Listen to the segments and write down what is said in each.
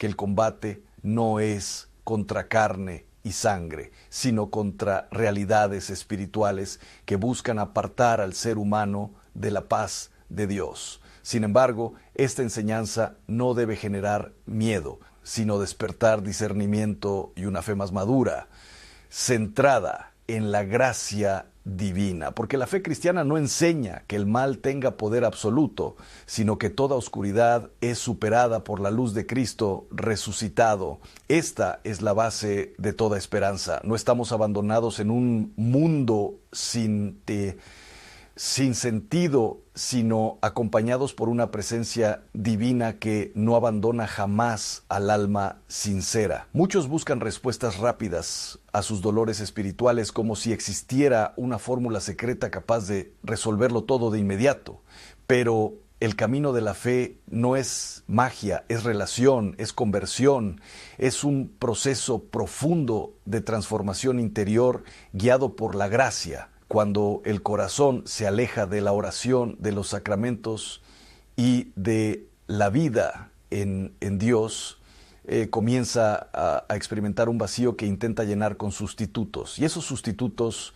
que el combate no es contra carne y sangre, sino contra realidades espirituales que buscan apartar al ser humano de la paz de Dios. Sin embargo, esta enseñanza no debe generar miedo, sino despertar discernimiento y una fe más madura, centrada en la gracia divina, porque la fe cristiana no enseña que el mal tenga poder absoluto, sino que toda oscuridad es superada por la luz de Cristo resucitado. Esta es la base de toda esperanza. No estamos abandonados en un mundo sin sentido, sino acompañados por una presencia divina que no abandona jamás al alma sincera. Muchos buscan respuestas rápidas a sus dolores espirituales como si existiera una fórmula secreta capaz de resolverlo todo de inmediato. Pero el camino de la fe no es magia, es relación, es conversión, es un proceso profundo de transformación interior guiado por la gracia. Cuando el corazón se aleja de la oración, de los sacramentos y de la vida en Dios, comienza a experimentar un vacío que intenta llenar con sustitutos. Y esos sustitutos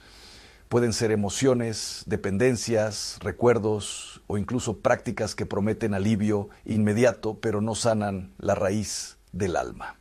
pueden ser emociones, dependencias, recuerdos o incluso prácticas que prometen alivio inmediato, pero no sanan la raíz del alma.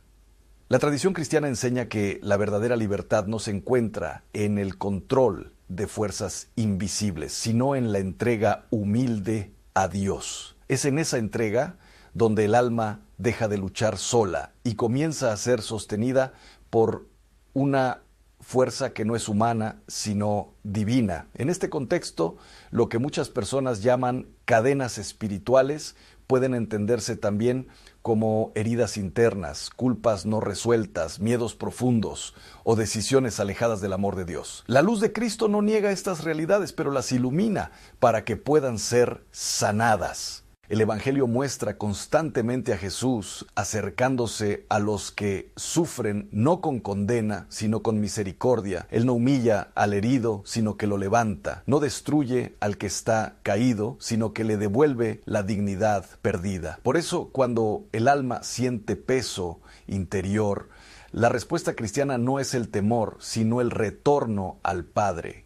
La tradición cristiana enseña que la verdadera libertad no se encuentra en el control de fuerzas invisibles, sino en la entrega humilde a Dios. Es en esa entrega donde el alma deja de luchar sola y comienza a ser sostenida por una fuerza que no es humana, sino divina. En este contexto, lo que muchas personas llaman cadenas espirituales pueden entenderse también como heridas internas, culpas no resueltas, miedos profundos o decisiones alejadas del amor de Dios. La luz de Cristo no niega estas realidades, pero las ilumina para que puedan ser sanadas. El Evangelio muestra constantemente a Jesús acercándose a los que sufren no con condena, sino con misericordia. Él no humilla al herido, sino que lo levanta. No destruye al que está caído, sino que le devuelve la dignidad perdida. Por eso, cuando el alma siente peso interior, la respuesta cristiana no es el temor, sino el retorno al Padre.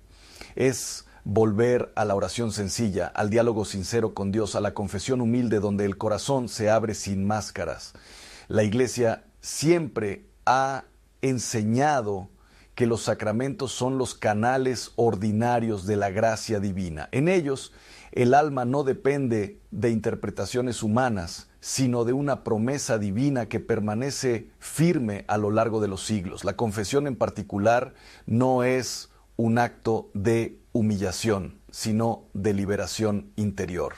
Es volver a la oración sencilla, al diálogo sincero con Dios, a la confesión humilde donde el corazón se abre sin máscaras. La Iglesia siempre ha enseñado que los sacramentos son los canales ordinarios de la gracia divina. En ellos, el alma no depende de interpretaciones humanas, sino de una promesa divina que permanece firme a lo largo de los siglos. La confesión en particular no es un acto de humillación, sino de liberación interior.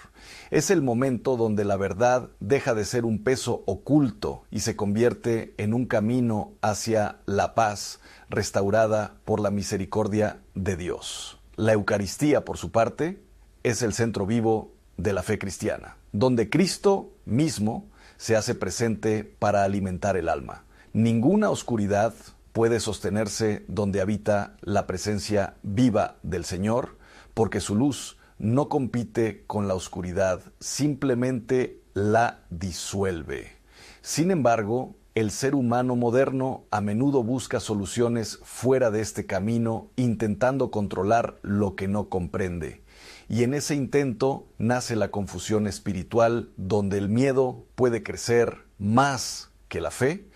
Es el momento donde la verdad deja de ser un peso oculto y se convierte en un camino hacia la paz restaurada por la misericordia de Dios. La Eucaristía, por su parte, es el centro vivo de la fe cristiana, donde Cristo mismo se hace presente para alimentar el alma. Ninguna oscuridad puede sostenerse donde habita la presencia viva del Señor, porque su luz no compite con la oscuridad, simplemente la disuelve. Sin embargo, el ser humano moderno a menudo busca soluciones fuera de este camino, intentando controlar lo que no comprende. Y en ese intento nace la confusión espiritual, donde el miedo puede crecer más que la fe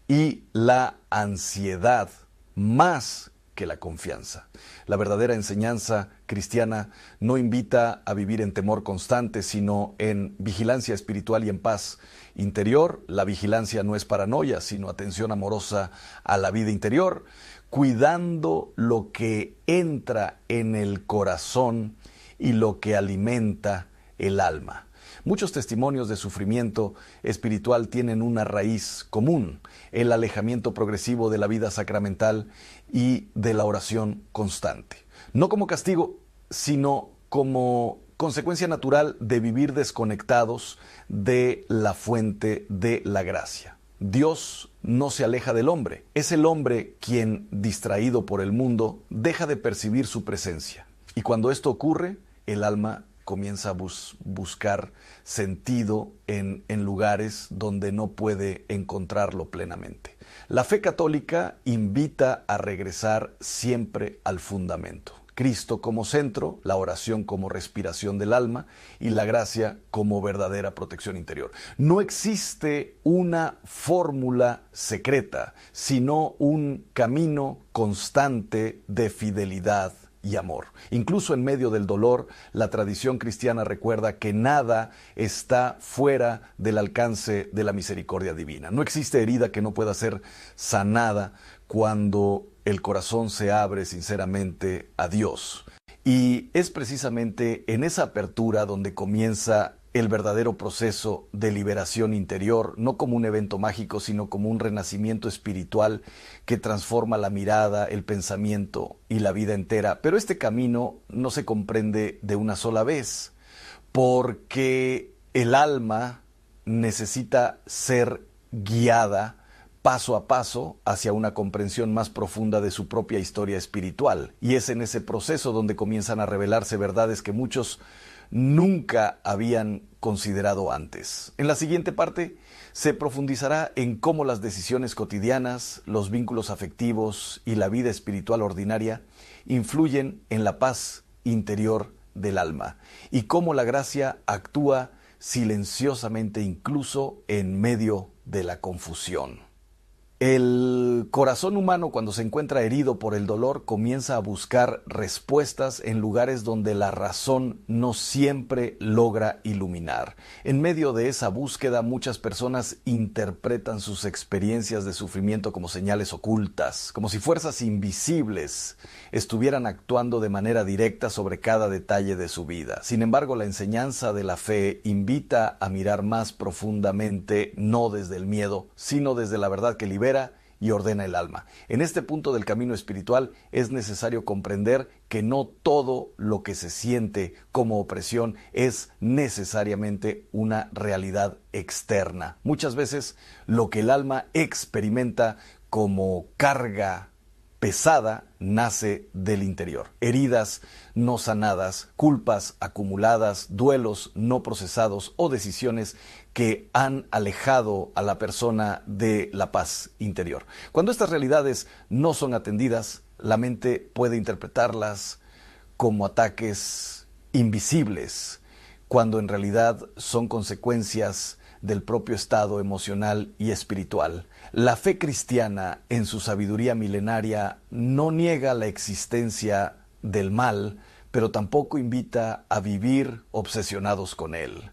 y la ansiedad más que la confianza. La verdadera enseñanza cristiana no invita a vivir en temor constante, sino en vigilancia espiritual y en paz interior. La vigilancia no es paranoia, sino atención amorosa a la vida interior, cuidando lo que entra en el corazón y lo que alimenta el alma. Muchos testimonios de sufrimiento espiritual tienen una raíz común: el alejamiento progresivo de la vida sacramental y de la oración constante. No como castigo, sino como consecuencia natural de vivir desconectados de la fuente de la gracia. Dios no se aleja del hombre. Es el hombre quien, distraído por el mundo, deja de percibir su presencia. Y cuando esto ocurre, el alma comienza a buscar sentido en lugares donde no puede encontrarlo plenamente. La fe católica invita a regresar siempre al fundamento. Cristo como centro, la oración como respiración del alma y la gracia como verdadera protección interior. No existe una fórmula secreta, sino un camino constante de fidelidad y amor. Incluso en medio del dolor, la tradición cristiana recuerda que nada está fuera del alcance de la misericordia divina. No existe herida que no pueda ser sanada cuando el corazón se abre sinceramente a Dios. Y es precisamente en esa apertura donde comienza el verdadero proceso de liberación interior, no como un evento mágico, sino como un renacimiento espiritual que transforma la mirada, el pensamiento y la vida entera. Pero este camino no se comprende de una sola vez, porque el alma necesita ser guiada paso a paso hacia una comprensión más profunda de su propia historia espiritual. Y es en ese proceso donde comienzan a revelarse verdades que muchos nunca habían considerado antes. En la siguiente parte se profundizará en cómo las decisiones cotidianas, los vínculos afectivos y la vida espiritual ordinaria influyen en la paz interior del alma y cómo la gracia actúa silenciosamente incluso en medio de la confusión. El corazón humano, cuando se encuentra herido por el dolor, comienza a buscar respuestas en lugares donde la razón no siempre logra iluminar. En medio de esa búsqueda, muchas personas interpretan sus experiencias de sufrimiento como señales ocultas, como si fuerzas invisibles estuvieran actuando de manera directa sobre cada detalle de su vida. Sin embargo, la enseñanza de la fe invita a mirar más profundamente, no desde el miedo, sino desde la verdad que libera y ordena el alma. En este punto del camino espiritual es necesario comprender que no todo lo que se siente como opresión es necesariamente una realidad externa. Muchas veces lo que el alma experimenta como carga pesada nace del interior. Heridas no sanadas, culpas acumuladas, duelos no procesados o decisiones que han alejado a la persona de la paz interior. Cuando estas realidades no son atendidas, la mente puede interpretarlas como ataques invisibles, cuando en realidad son consecuencias del propio estado emocional y espiritual. La fe cristiana, en su sabiduría milenaria, no niega la existencia del mal, pero tampoco invita a vivir obsesionados con él.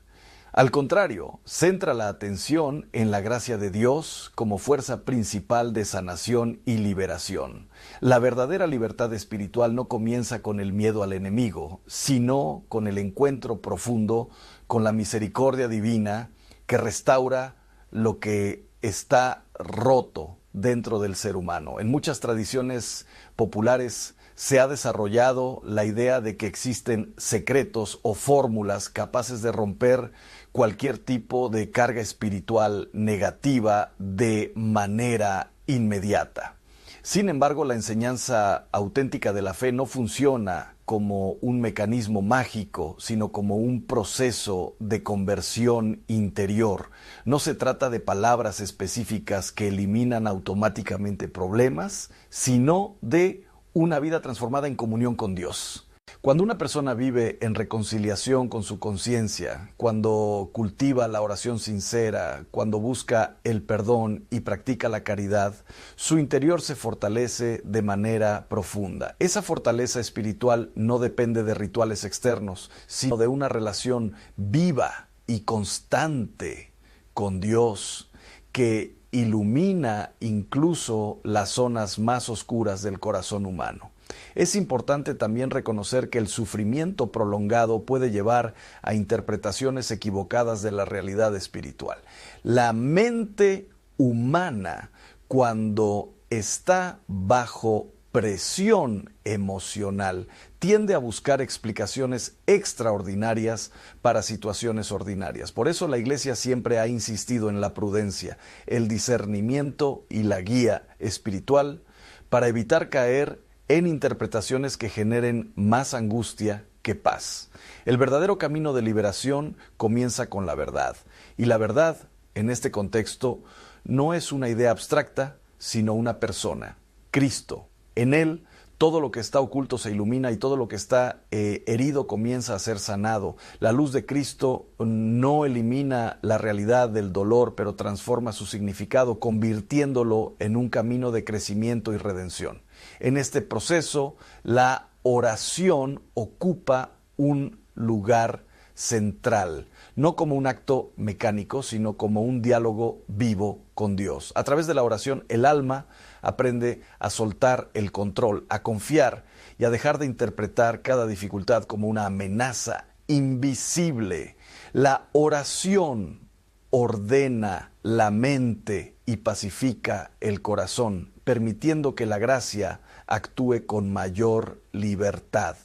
Al contrario, centra la atención en la gracia de Dios como fuerza principal de sanación y liberación. La verdadera libertad espiritual no comienza con el miedo al enemigo, sino con el encuentro profundo con la misericordia divina que restaura lo que está roto dentro del ser humano. En muchas tradiciones populares se ha desarrollado la idea de que existen secretos o fórmulas capaces de romper cualquier tipo de carga espiritual negativa de manera inmediata. Sin embargo, la enseñanza auténtica de la fe no funciona como un mecanismo mágico, sino como un proceso de conversión interior. No se trata de palabras específicas que eliminan automáticamente problemas, sino de una vida transformada en comunión con Dios. Cuando una persona vive en reconciliación con su conciencia, cuando cultiva la oración sincera, cuando busca el perdón y practica la caridad, su interior se fortalece de manera profunda. Esa fortaleza espiritual no depende de rituales externos, sino de una relación viva y constante con Dios que ilumina incluso las zonas más oscuras del corazón humano. Es importante también reconocer que el sufrimiento prolongado puede llevar a interpretaciones equivocadas de la realidad espiritual. La mente humana, cuando está bajo presión emocional, tiende a buscar explicaciones extraordinarias para situaciones ordinarias. Por eso la Iglesia siempre ha insistido en la prudencia, el discernimiento y la guía espiritual para evitar caer en interpretaciones que generen más angustia que paz. El verdadero camino de liberación comienza con la verdad. Y la verdad, en este contexto, no es una idea abstracta, sino una persona, Cristo. En Él, todo lo que está oculto se ilumina y todo lo que está herido comienza a ser sanado. La luz de Cristo no elimina la realidad del dolor, pero transforma su significado, convirtiéndolo en un camino de crecimiento y redención. En este proceso, la oración ocupa un lugar central, no como un acto mecánico, sino como un diálogo vivo con Dios. A través de la oración, el alma aprende a soltar el control, a confiar y a dejar de interpretar cada dificultad como una amenaza invisible. La oración ordena la mente y pacifica el corazón, permitiendo que la gracia actúe con mayor libertad.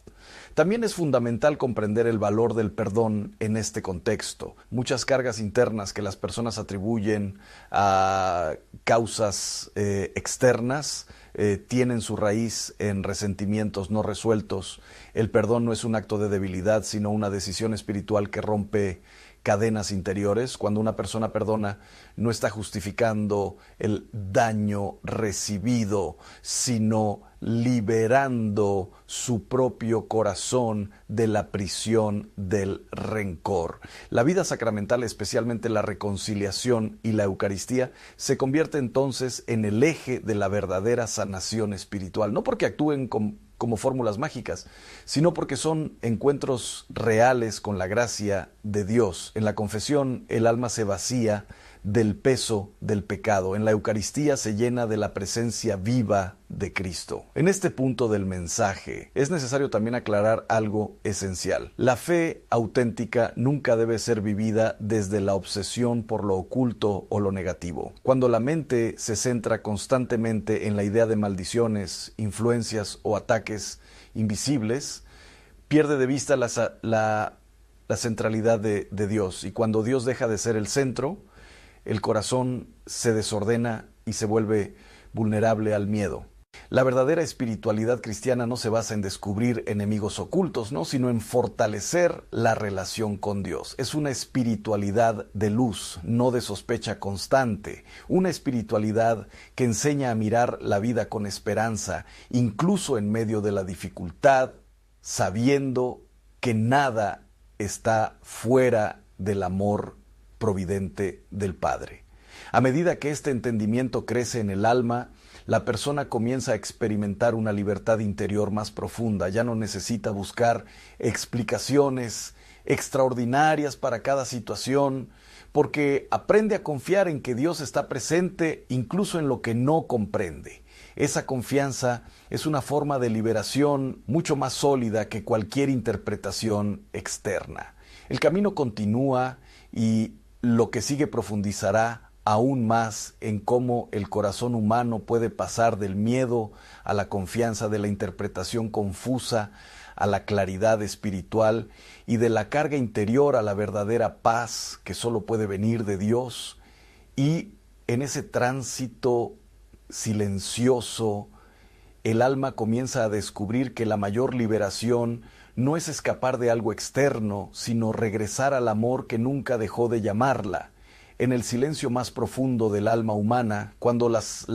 También es fundamental comprender el valor del perdón en este contexto. Muchas cargas internas que las personas atribuyen a causas externas tienen su raíz en resentimientos no resueltos. El perdón no es un acto de debilidad, sino una decisión espiritual que rompe cadenas interiores. Cuando una persona perdona, no está justificando el daño recibido, sino liberando su propio corazón de la prisión del rencor. La vida sacramental, especialmente la reconciliación y la Eucaristía, se convierte entonces en el eje de la verdadera sanación espiritual, no porque actúen como fórmulas mágicas, sino porque son encuentros reales con la gracia de Dios. En la confesión, el alma se vacía del peso del pecado. En la Eucaristía se llena de la presencia viva de Cristo. En este punto del mensaje es necesario también aclarar algo esencial. La fe auténtica nunca debe ser vivida desde la obsesión por lo oculto o lo negativo. Cuando la mente se centra constantemente en la idea de maldiciones, influencias o ataques invisibles, pierde de vista la centralidad de Dios. Y cuando Dios deja de ser el centro, el corazón se desordena y se vuelve vulnerable al miedo. La verdadera espiritualidad cristiana no se basa en descubrir enemigos ocultos, ¿no?, sino en fortalecer la relación con Dios. Es una espiritualidad de luz, no de sospecha constante. Una espiritualidad que enseña a mirar la vida con esperanza, incluso en medio de la dificultad, sabiendo que nada está fuera del amor providente del Padre. A medida que este entendimiento crece en el alma, la persona comienza a experimentar una libertad interior más profunda. Ya no necesita buscar explicaciones extraordinarias para cada situación, porque aprende a confiar en que Dios está presente incluso en lo que no comprende. Esa confianza es una forma de liberación mucho más sólida que cualquier interpretación externa. El camino continúa y lo que sigue profundizará aún más en cómo el corazón humano puede pasar del miedo a la confianza, de la interpretación confusa a la claridad espiritual y de la carga interior a la verdadera paz que solo puede venir de Dios. Y en ese tránsito silencioso, el alma comienza a descubrir que la mayor liberación no es escapar de algo externo, sino regresar al amor que nunca dejó de llamarla. En el silencio más profundo del alma humana, cuando las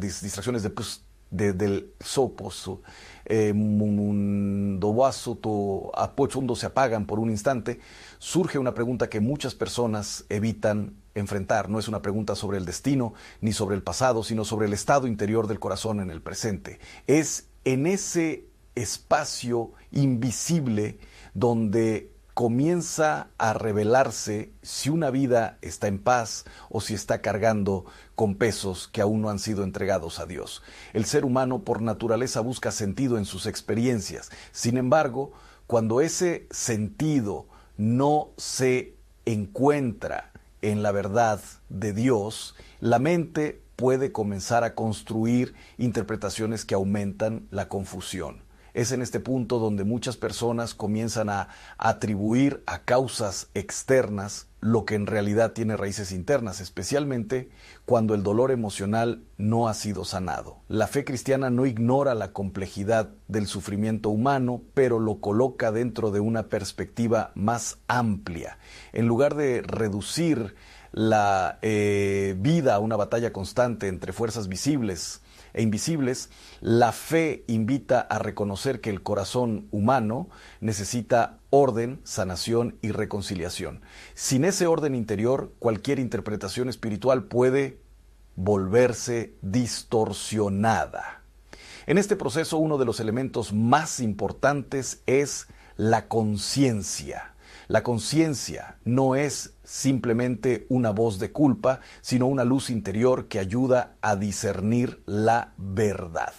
distracciones del soposo, se apagan por un instante, surge una pregunta que muchas personas evitan enfrentar. No es una pregunta sobre el destino ni sobre el pasado, sino sobre el estado interior del corazón en el presente. Es en ese espacio invisible donde comienza a revelarse si una vida está en paz o si está cargando con pesos que aún no han sido entregados a Dios. El ser humano por naturaleza busca sentido en sus experiencias. Sin embargo, cuando ese sentido no se encuentra en la verdad de Dios, la mente puede comenzar a construir interpretaciones que aumentan la confusión. Es en este punto donde muchas personas comienzan a atribuir a causas externas lo que en realidad tiene raíces internas, especialmente cuando el dolor emocional no ha sido sanado. La fe cristiana no ignora la complejidad del sufrimiento humano, pero lo coloca dentro de una perspectiva más amplia. En lugar de reducir la vida a una batalla constante entre fuerzas visibles e invisibles, la fe invita a reconocer que el corazón humano necesita orden, sanación y reconciliación. Sin ese orden interior, cualquier interpretación espiritual puede volverse distorsionada. En este proceso, uno de los elementos más importantes es la conciencia. La conciencia no es simplemente una voz de culpa, sino una luz interior que ayuda a discernir la verdad.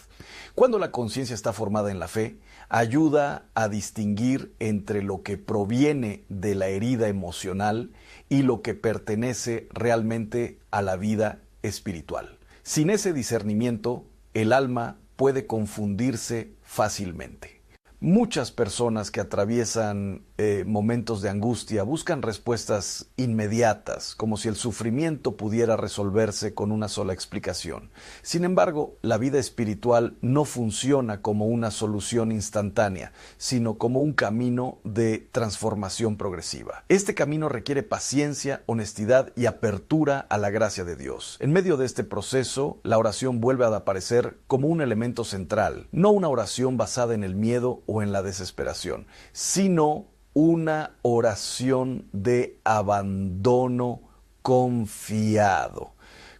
Cuando la conciencia está formada en la fe, ayuda a distinguir entre lo que proviene de la herida emocional y lo que pertenece realmente a la vida espiritual. Sin ese discernimiento, el alma puede confundirse fácilmente. Muchas personas que atraviesan momentos de angustia buscan respuestas inmediatas, como si el sufrimiento pudiera resolverse con una sola explicación. Sin embargo, la vida espiritual no funciona como una solución instantánea, sino como un camino de transformación progresiva. Este camino requiere paciencia, honestidad y apertura a la gracia de Dios. En medio de este proceso, la oración vuelve a aparecer como un elemento central, no una oración basada en el miedo o en la desesperación, sino una oración de abandono confiado.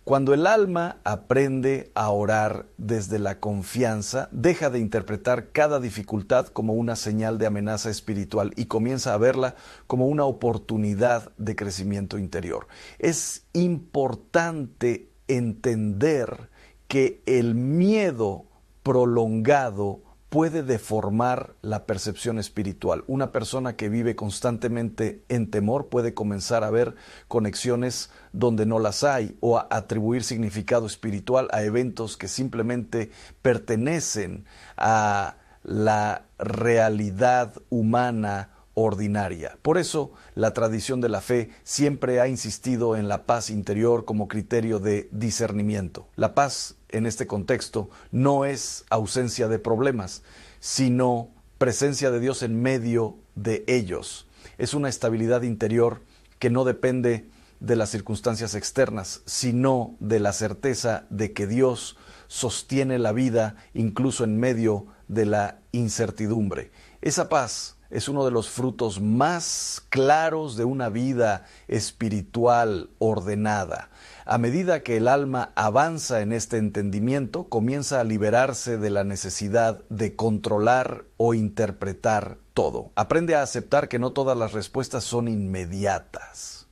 Cuando el alma aprende a orar desde la confianza, deja de interpretar cada dificultad como una señal de amenaza espiritual y comienza a verla como una oportunidad de crecimiento interior. Es importante entender que el miedo prolongado puede deformar la percepción espiritual. Una persona que vive constantemente en temor puede comenzar a ver conexiones donde no las hay o a atribuir significado espiritual a eventos que simplemente pertenecen a la realidad humana ordinaria. Por eso, la tradición de la fe siempre ha insistido en la paz interior como criterio de discernimiento. La paz, en este contexto, no es ausencia de problemas, sino presencia de Dios en medio de ellos. Es una estabilidad interior que no depende de las circunstancias externas, sino de la certeza de que Dios sostiene la vida incluso en medio de la incertidumbre. Esa paz es uno de los frutos más claros de una vida espiritual ordenada. A medida que el alma avanza en este entendimiento, comienza a liberarse de la necesidad de controlar o interpretar todo. Aprende a aceptar que no todas las respuestas son inmediatas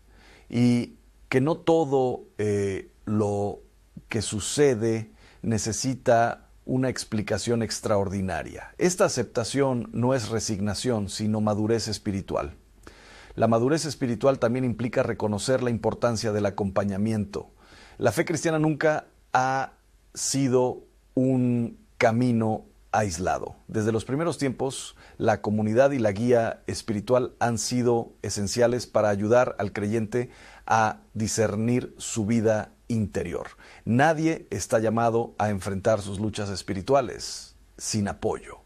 y que no todo lo que sucede necesita una explicación extraordinaria. Esta aceptación no es resignación, sino madurez espiritual. La madurez espiritual también implica reconocer la importancia del acompañamiento. La fe cristiana nunca ha sido un camino aislado. Desde los primeros tiempos, la comunidad y la guía espiritual han sido esenciales para ayudar al creyente a discernir su vida interior. Nadie está llamado a enfrentar sus luchas espirituales sin apoyo.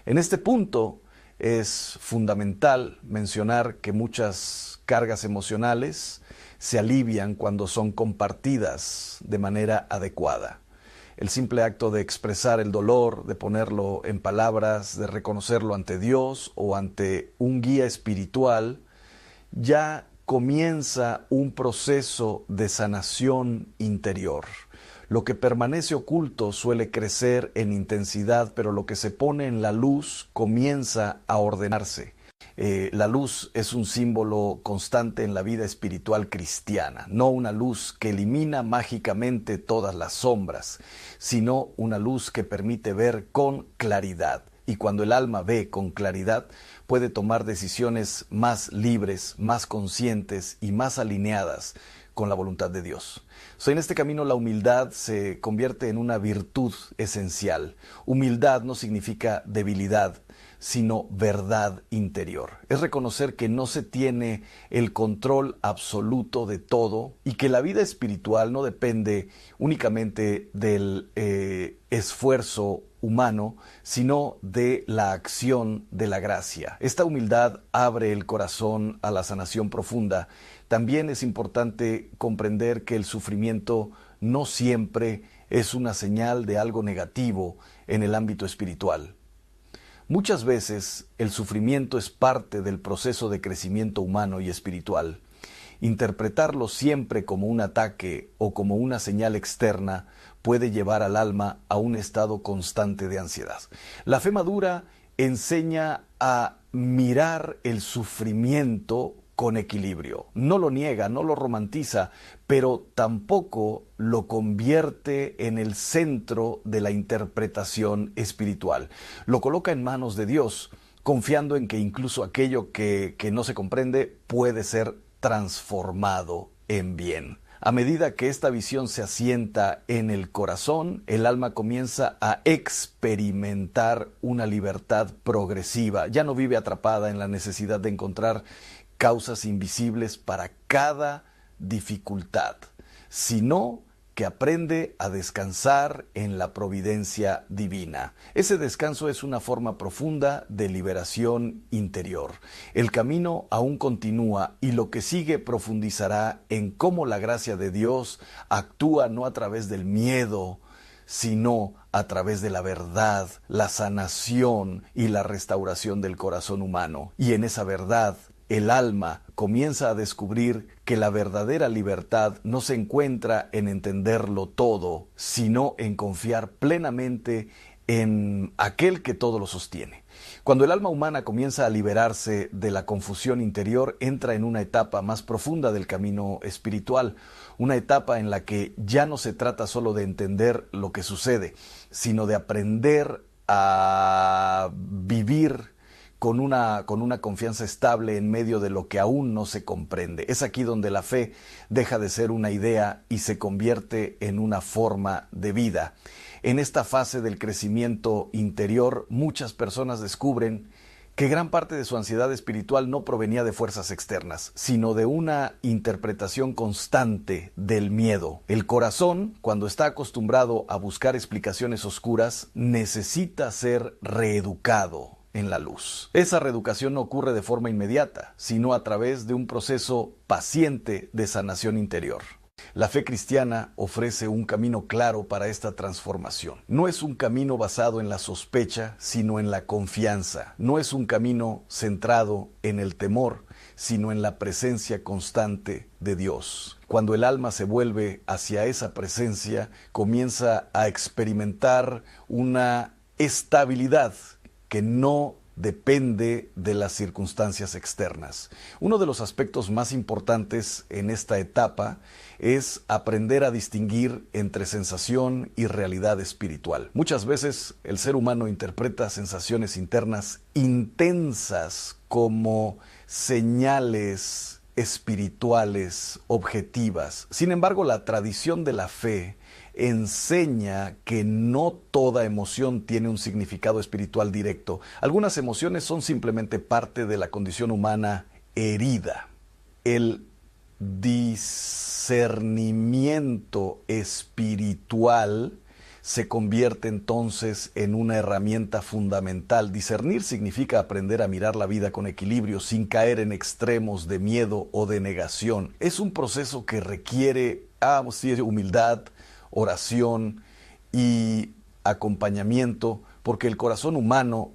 En este punto es fundamental mencionar que muchas cargas emocionales se alivian cuando son compartidas de manera adecuada. El simple acto de expresar el dolor, de ponerlo en palabras, de reconocerlo ante Dios o ante un guía espiritual, ya comienza un proceso de sanación interior. Lo que permanece oculto suele crecer en intensidad, pero lo que se pone en la luz comienza a ordenarse. La luz es un símbolo constante en la vida espiritual cristiana, no una luz que elimina mágicamente todas las sombras, sino una luz que permite ver con claridad. Y cuando el alma ve con claridad, puede tomar decisiones más libres, más conscientes y más alineadas con la voluntad de Dios. En este camino la humildad se convierte en una virtud esencial. Humildad no significa debilidad, sino verdad interior. Es reconocer que no se tiene el control absoluto de todo y que la vida espiritual no depende únicamente del esfuerzo humano, sino de la acción de la gracia. Esta humildad abre el corazón a la sanación profunda. También es importante comprender que el sufrimiento no siempre es una señal de algo negativo en el ámbito espiritual. Muchas veces el sufrimiento es parte del proceso de crecimiento humano y espiritual. Interpretarlo siempre como un ataque o como una señal externa puede llevar al alma a un estado constante de ansiedad. La fe madura enseña a mirar el sufrimiento con equilibrio. No lo niega, no lo romantiza, pero tampoco lo convierte en el centro de la interpretación espiritual. Lo coloca en manos de Dios, confiando en que incluso aquello que no se comprende puede ser transformado en bien. A medida que esta visión se asienta en el corazón, el alma comienza a experimentar una libertad progresiva. Ya no vive atrapada en la necesidad de encontrar causas invisibles para cada dificultad, sino que aprende a descansar en la providencia divina. Ese descanso es una forma profunda de liberación interior. El camino aún continúa y lo que sigue profundizará en cómo la gracia de Dios actúa no a través del miedo, sino a través de la verdad, la sanación y la restauración del corazón humano. Y en esa verdad, el alma comienza a descubrir que la verdadera libertad no se encuentra en entenderlo todo, sino en confiar plenamente en aquel que todo lo sostiene. Cuando el alma humana comienza a liberarse de la confusión interior, entra en una etapa más profunda del camino espiritual, una etapa en la que ya no se trata solo de entender lo que sucede, sino de aprender a vivir con una confianza estable en medio de lo que aún no se comprende. Es aquí donde la fe deja de ser una idea y se convierte en una forma de vida. En esta fase del crecimiento interior, muchas personas descubren que gran parte de su ansiedad espiritual no provenía de fuerzas externas, sino de una interpretación constante del miedo. El corazón, cuando está acostumbrado a buscar explicaciones oscuras, necesita ser reeducado en la luz. Esa reeducación no ocurre de forma inmediata, sino a través de un proceso paciente de sanación interior. La fe cristiana ofrece un camino claro para esta transformación. No es un camino basado en la sospecha, sino en la confianza. No es un camino centrado en el temor, sino en la presencia constante de Dios. Cuando el alma se vuelve hacia esa presencia, comienza a experimentar una estabilidad que no depende de las circunstancias externas. Uno de los aspectos más importantes en esta etapa es aprender a distinguir entre sensación y realidad espiritual. Muchas veces el ser humano interpreta sensaciones internas intensas como señales espirituales objetivas. Sin embargo, la tradición de la fe enseña que no toda emoción tiene un significado espiritual directo. Algunas emociones son simplemente parte de la condición humana herida. El discernimiento espiritual se convierte entonces en una herramienta fundamental. Discernir significa aprender a mirar la vida con equilibrio, sin caer en extremos de miedo o de negación. Es un proceso que requiere humildad, oración y acompañamiento, porque el corazón humano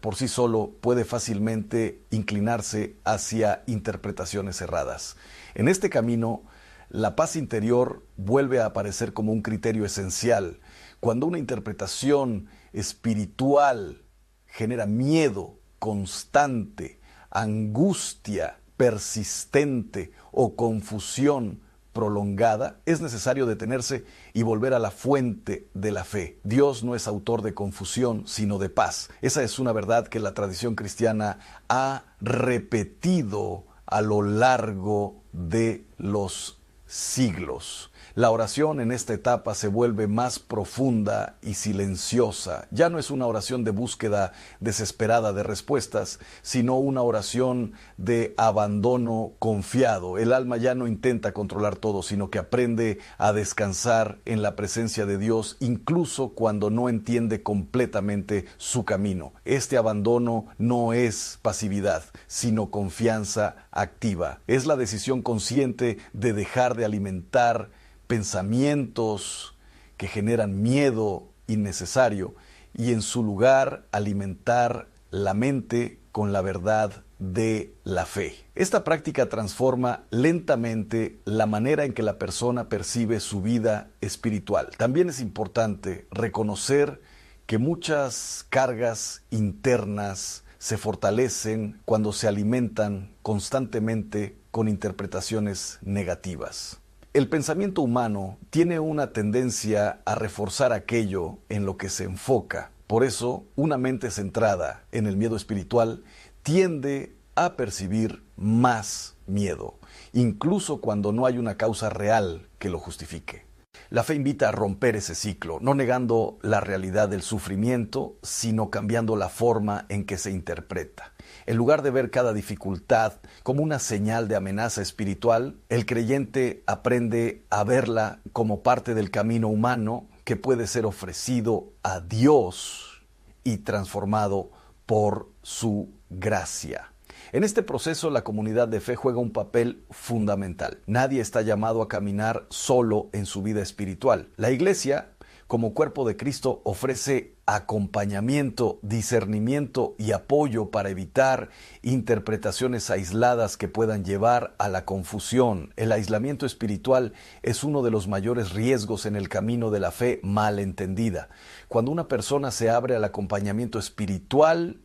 por sí solo puede fácilmente inclinarse hacia interpretaciones erradas. En este camino, la paz interior vuelve a aparecer como un criterio esencial. Cuando una interpretación espiritual genera miedo constante, angustia persistente o confusión prolongada, es necesario detenerse y volver a la fuente de la fe. Dios no es autor de confusión, sino de paz. Esa es una verdad que la tradición cristiana ha repetido a lo largo de los siglos. La oración en esta etapa se vuelve más profunda y silenciosa. Ya no es una oración de búsqueda desesperada de respuestas, sino una oración de abandono confiado. El alma ya no intenta controlar todo, sino que aprende a descansar en la presencia de Dios, incluso cuando no entiende completamente su camino. Este abandono no es pasividad, sino confianza activa. Es la decisión consciente de dejar de alimentar pensamientos que generan miedo innecesario y en su lugar alimentar la mente con la verdad de la fe. Esta práctica transforma lentamente la manera en que la persona percibe su vida espiritual. También es importante reconocer que muchas cargas internas se fortalecen cuando se alimentan constantemente con interpretaciones negativas. El pensamiento humano tiene una tendencia a reforzar aquello en lo que se enfoca. Por eso, una mente centrada en el miedo espiritual tiende a percibir más miedo, incluso cuando no hay una causa real que lo justifique. La fe invita a romper ese ciclo, no negando la realidad del sufrimiento, sino cambiando la forma en que se interpreta. En lugar de ver cada dificultad como una señal de amenaza espiritual, el creyente aprende a verla como parte del camino humano que puede ser ofrecido a Dios y transformado por su gracia. En este proceso, la comunidad de fe juega un papel fundamental. Nadie está llamado a caminar solo en su vida espiritual. La Iglesia, como cuerpo de Cristo, ofrece acompañamiento, discernimiento y apoyo para evitar interpretaciones aisladas que puedan llevar a la confusión. El aislamiento espiritual es uno de los mayores riesgos en el camino de la fe mal entendida. Cuando una persona se abre al acompañamiento espiritual,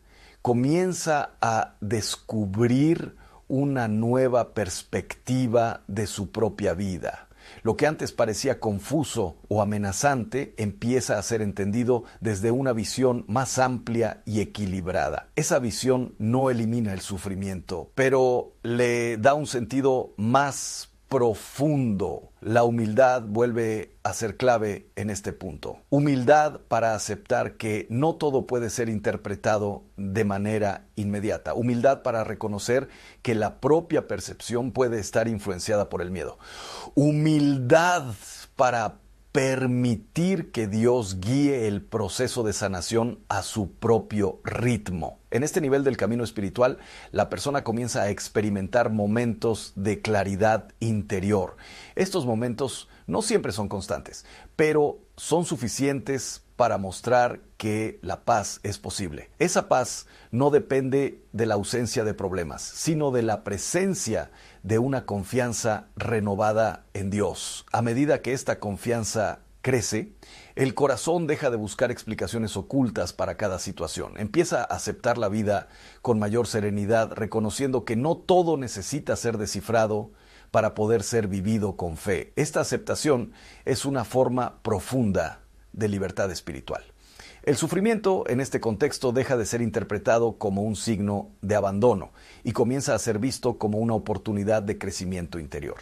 comienza a descubrir una nueva perspectiva de su propia vida. Lo que antes parecía confuso o amenazante empieza a ser entendido desde una visión más amplia y equilibrada. Esa visión no elimina el sufrimiento, pero le da un sentido más profundo. La humildad vuelve a ser clave en este punto. Humildad para aceptar que no todo puede ser interpretado de manera inmediata. Humildad para reconocer que la propia percepción puede estar influenciada por el miedo. Humildad para permitir que Dios guíe el proceso de sanación a su propio ritmo. En este nivel del camino espiritual, la persona comienza a experimentar momentos de claridad interior. Estos momentos no siempre son constantes, pero son suficientes para mostrar que la paz es posible. Esa paz no depende de la ausencia de problemas, sino de la presencia de una confianza renovada en Dios. A medida que esta confianza crece, el corazón deja de buscar explicaciones ocultas para cada situación. Empieza a aceptar la vida con mayor serenidad, reconociendo que no todo necesita ser descifrado para poder ser vivido con fe. Esta aceptación es una forma profunda de libertad espiritual. El sufrimiento en este contexto deja de ser interpretado como un signo de abandono y comienza a ser visto como una oportunidad de crecimiento interior.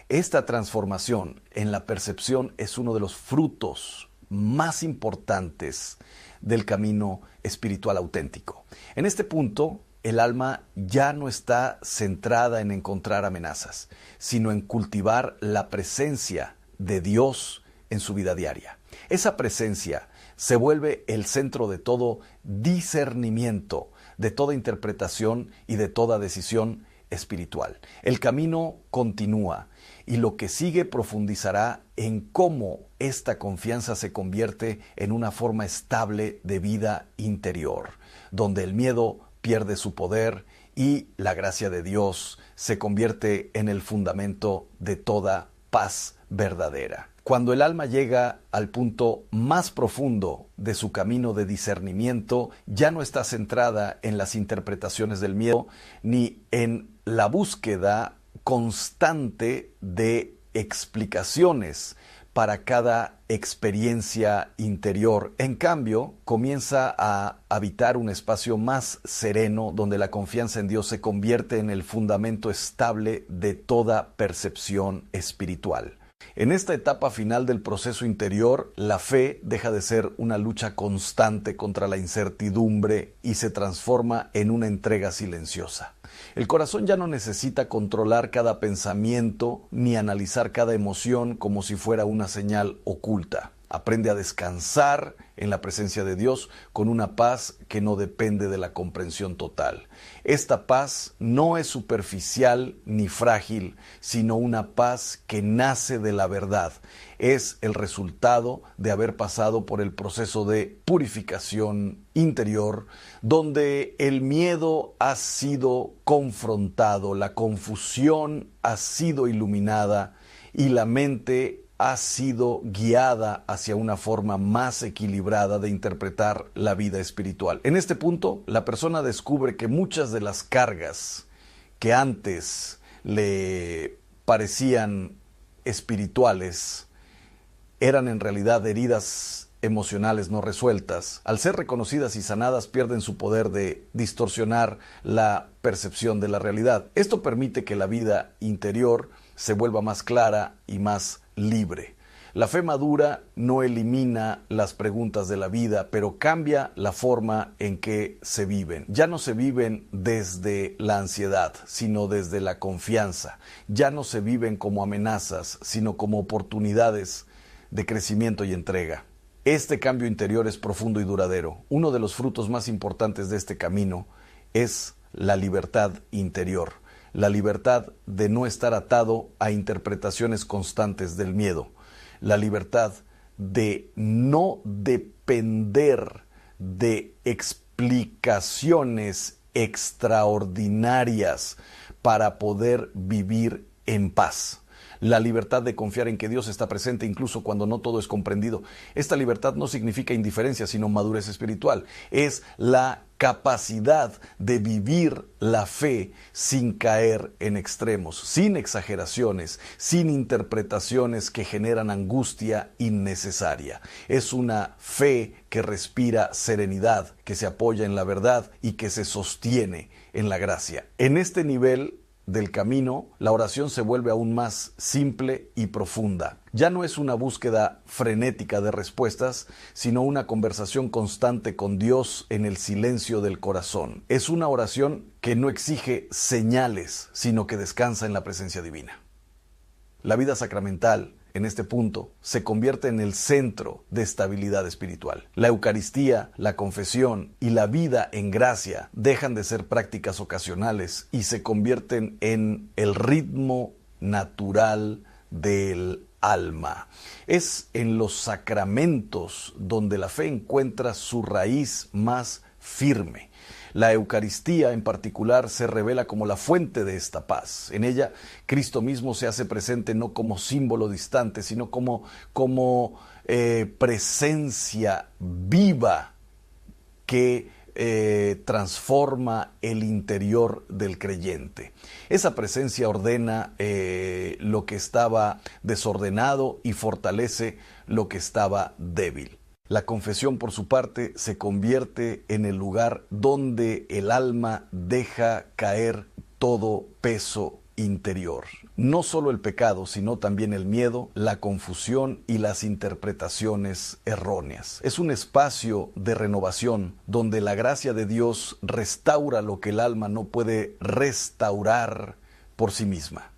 Esta transformación en la percepción es uno de los frutos más importantes del camino espiritual auténtico. En este punto, el alma ya no está centrada en encontrar amenazas, sino en cultivar la presencia de Dios en su vida diaria. Esa presencia se vuelve el centro de todo discernimiento, de toda interpretación y de toda decisión espiritual. El camino continúa y lo que sigue profundizará en cómo esta confianza se convierte en una forma estable de vida interior, donde el miedo pierde su poder y la gracia de Dios se convierte en el fundamento de toda paz verdadera. Cuando el alma llega al punto más profundo de su camino de discernimiento, ya no está centrada en las interpretaciones del miedo ni en la búsqueda constante de explicaciones para cada experiencia interior. En cambio, comienza a habitar un espacio más sereno donde la confianza en Dios se convierte en el fundamento estable de toda percepción espiritual. En esta etapa final del proceso interior, la fe deja de ser una lucha constante contra la incertidumbre y se transforma en una entrega silenciosa. El corazón ya no necesita controlar cada pensamiento ni analizar cada emoción como si fuera una señal oculta. Aprende a descansar en la presencia de Dios con una paz que no depende de la comprensión total. Esta paz no es superficial ni frágil, sino una paz que nace de la verdad. Es el resultado de haber pasado por el proceso de purificación interior, donde el miedo ha sido confrontado, la confusión ha sido iluminada y la mente ha sido guiada hacia una forma más equilibrada de interpretar la vida espiritual. En este punto, la persona descubre que muchas de las cargas que antes le parecían espirituales eran en realidad heridas emocionales no resueltas. Al ser reconocidas y sanadas, pierden su poder de distorsionar la percepción de la realidad. Esto permite que la vida interior se vuelva más clara y más libre. La fe madura no elimina las preguntas de la vida, pero cambia la forma en que se viven. Ya no se viven desde la ansiedad, sino desde la confianza. Ya no se viven como amenazas, sino como oportunidades de crecimiento y entrega. Este cambio interior es profundo y duradero. Uno de los frutos más importantes de este camino es la libertad interior. La libertad de no estar atado a interpretaciones constantes del miedo. La libertad de no depender de explicaciones extraordinarias para poder vivir en paz. La libertad de confiar en que Dios está presente incluso cuando no todo es comprendido. Esta libertad no significa indiferencia, sino madurez espiritual. Es la capacidad de vivir la fe sin caer en extremos, sin exageraciones, sin interpretaciones que generan angustia innecesaria. Es una fe que respira serenidad, que se apoya en la verdad y que se sostiene en la gracia. En este nivel del camino, la oración se vuelve aún más simple y profunda. Ya no es una búsqueda frenética de respuestas, sino una conversación constante con Dios en el silencio del corazón. Es una oración que no exige señales, sino que descansa en la presencia divina. La vida sacramental, en este punto, se convierte en el centro de estabilidad espiritual. La Eucaristía, la confesión y la vida en gracia dejan de ser prácticas ocasionales y se convierten en el ritmo natural del alma. Es en los sacramentos donde la fe encuentra su raíz más firme. La Eucaristía en particular se revela como la fuente de esta paz. En ella, Cristo mismo se hace presente no como símbolo distante, sino como presencia viva que transforma el interior del creyente. Esa presencia ordena lo que estaba desordenado y fortalece lo que estaba débil. La confesión, por su parte, se convierte en el lugar donde el alma deja caer todo peso interior. No solo el pecado, sino también el miedo, la confusión y las interpretaciones erróneas. Es un espacio de renovación donde la gracia de Dios restaura lo que el alma no puede restaurar por sí misma.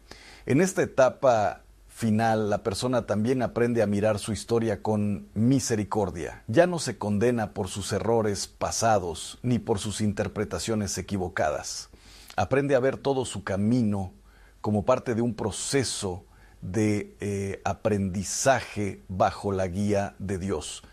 En esta etapa final, la persona también aprende a mirar su historia con misericordia. Ya no se condena por sus errores pasados ni por sus interpretaciones equivocadas. Aprende a ver todo su camino como parte de un proceso de aprendizaje bajo la guía de Dios.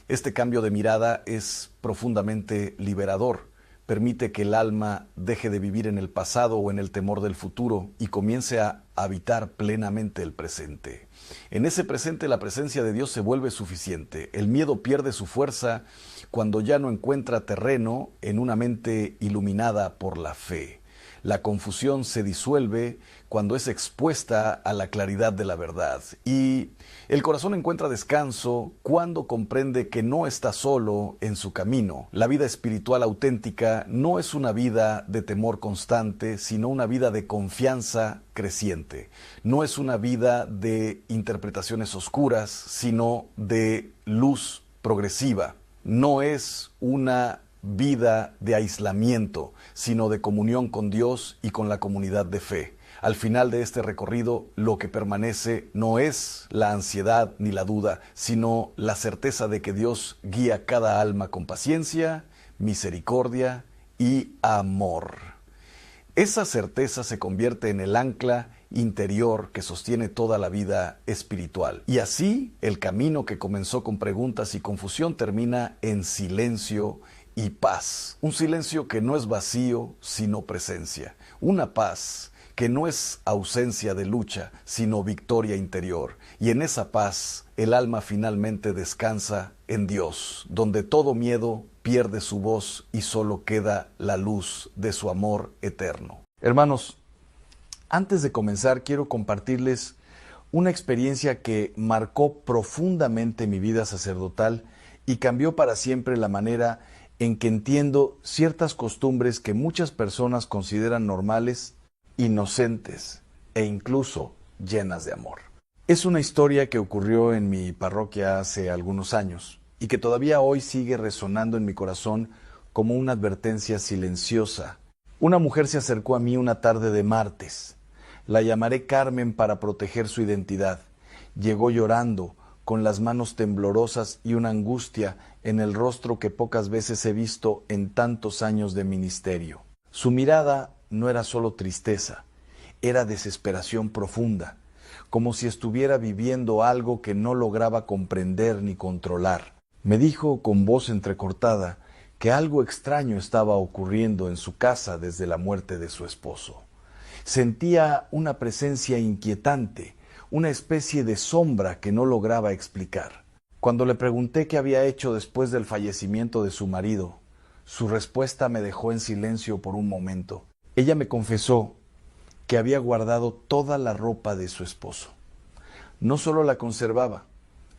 Este cambio de mirada es profundamente liberador. Permite que el alma deje de vivir en el pasado o en el temor del futuro y comience a habitar plenamente el presente. En ese presente la presencia de Dios se vuelve suficiente. El miedo pierde su fuerza cuando ya no encuentra terreno en una mente iluminada por la fe. La confusión se disuelve cuando es expuesta a la claridad de la verdad. Y el corazón encuentra descanso cuando comprende que no está solo en su camino. La vida espiritual auténtica no es una vida de temor constante, sino una vida de confianza creciente. No es una vida de interpretaciones oscuras, sino de luz progresiva. No es una vida de aislamiento, sino de comunión con Dios y con la comunidad de fe. Al final de este recorrido, lo que permanece no es la ansiedad ni la duda, sino la certeza de que Dios guía cada alma con paciencia, misericordia y amor. Esa certeza se convierte en el ancla interior que sostiene toda la vida espiritual. Y así, el camino que comenzó con preguntas y confusión termina en silencio y paz. Un silencio que no es vacío, sino presencia. Una paz que no es ausencia de lucha, sino victoria interior. Y en esa paz, el alma finalmente descansa en Dios, donde todo miedo pierde su voz y solo queda la luz de su amor eterno. Hermanos, antes de comenzar, quiero compartirles una experiencia que marcó profundamente mi vida sacerdotal y cambió para siempre la manera en que entiendo ciertas costumbres que muchas personas consideran normales, inocentes e incluso llenas de amor. Es una historia que ocurrió en mi parroquia hace algunos años y que todavía hoy sigue resonando en mi corazón como una advertencia silenciosa. Una mujer se acercó a mí una tarde de martes. La llamaré Carmen para proteger su identidad. Llegó llorando, con las manos temblorosas y una angustia en el rostro que pocas veces he visto en tantos años de ministerio. Su mirada no era solo tristeza, era desesperación profunda, como si estuviera viviendo algo que no lograba comprender ni controlar. Me dijo con voz entrecortada que algo extraño estaba ocurriendo en su casa desde la muerte de su esposo. Sentía una presencia inquietante, una especie de sombra que no lograba explicar. Cuando le pregunté qué había hecho después del fallecimiento de su marido, su respuesta me dejó en silencio por un momento. Ella me confesó que había guardado toda la ropa de su esposo. No solo la conservaba,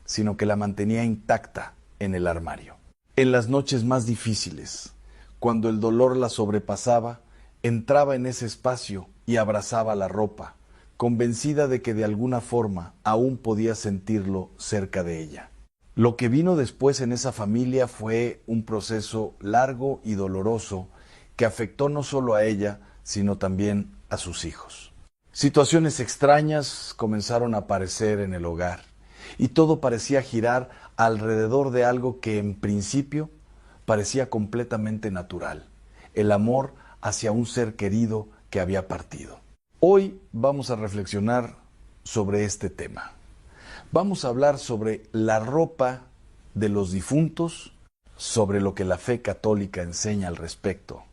sino que la mantenía intacta en el armario. En las noches más difíciles, cuando el dolor la sobrepasaba, entraba en ese espacio y abrazaba la ropa, convencida de que de alguna forma aún podía sentirlo cerca de ella. Lo que vino después en esa familia fue un proceso largo y doloroso que afectó no solo a ella, sino también a sus hijos. Situaciones extrañas comenzaron a aparecer en el hogar y todo parecía girar alrededor de algo que en principio parecía completamente natural, el amor hacia un ser querido que había partido. Hoy vamos a reflexionar sobre este tema. Vamos a hablar sobre la ropa de los difuntos, sobre lo que la fe católica enseña al respecto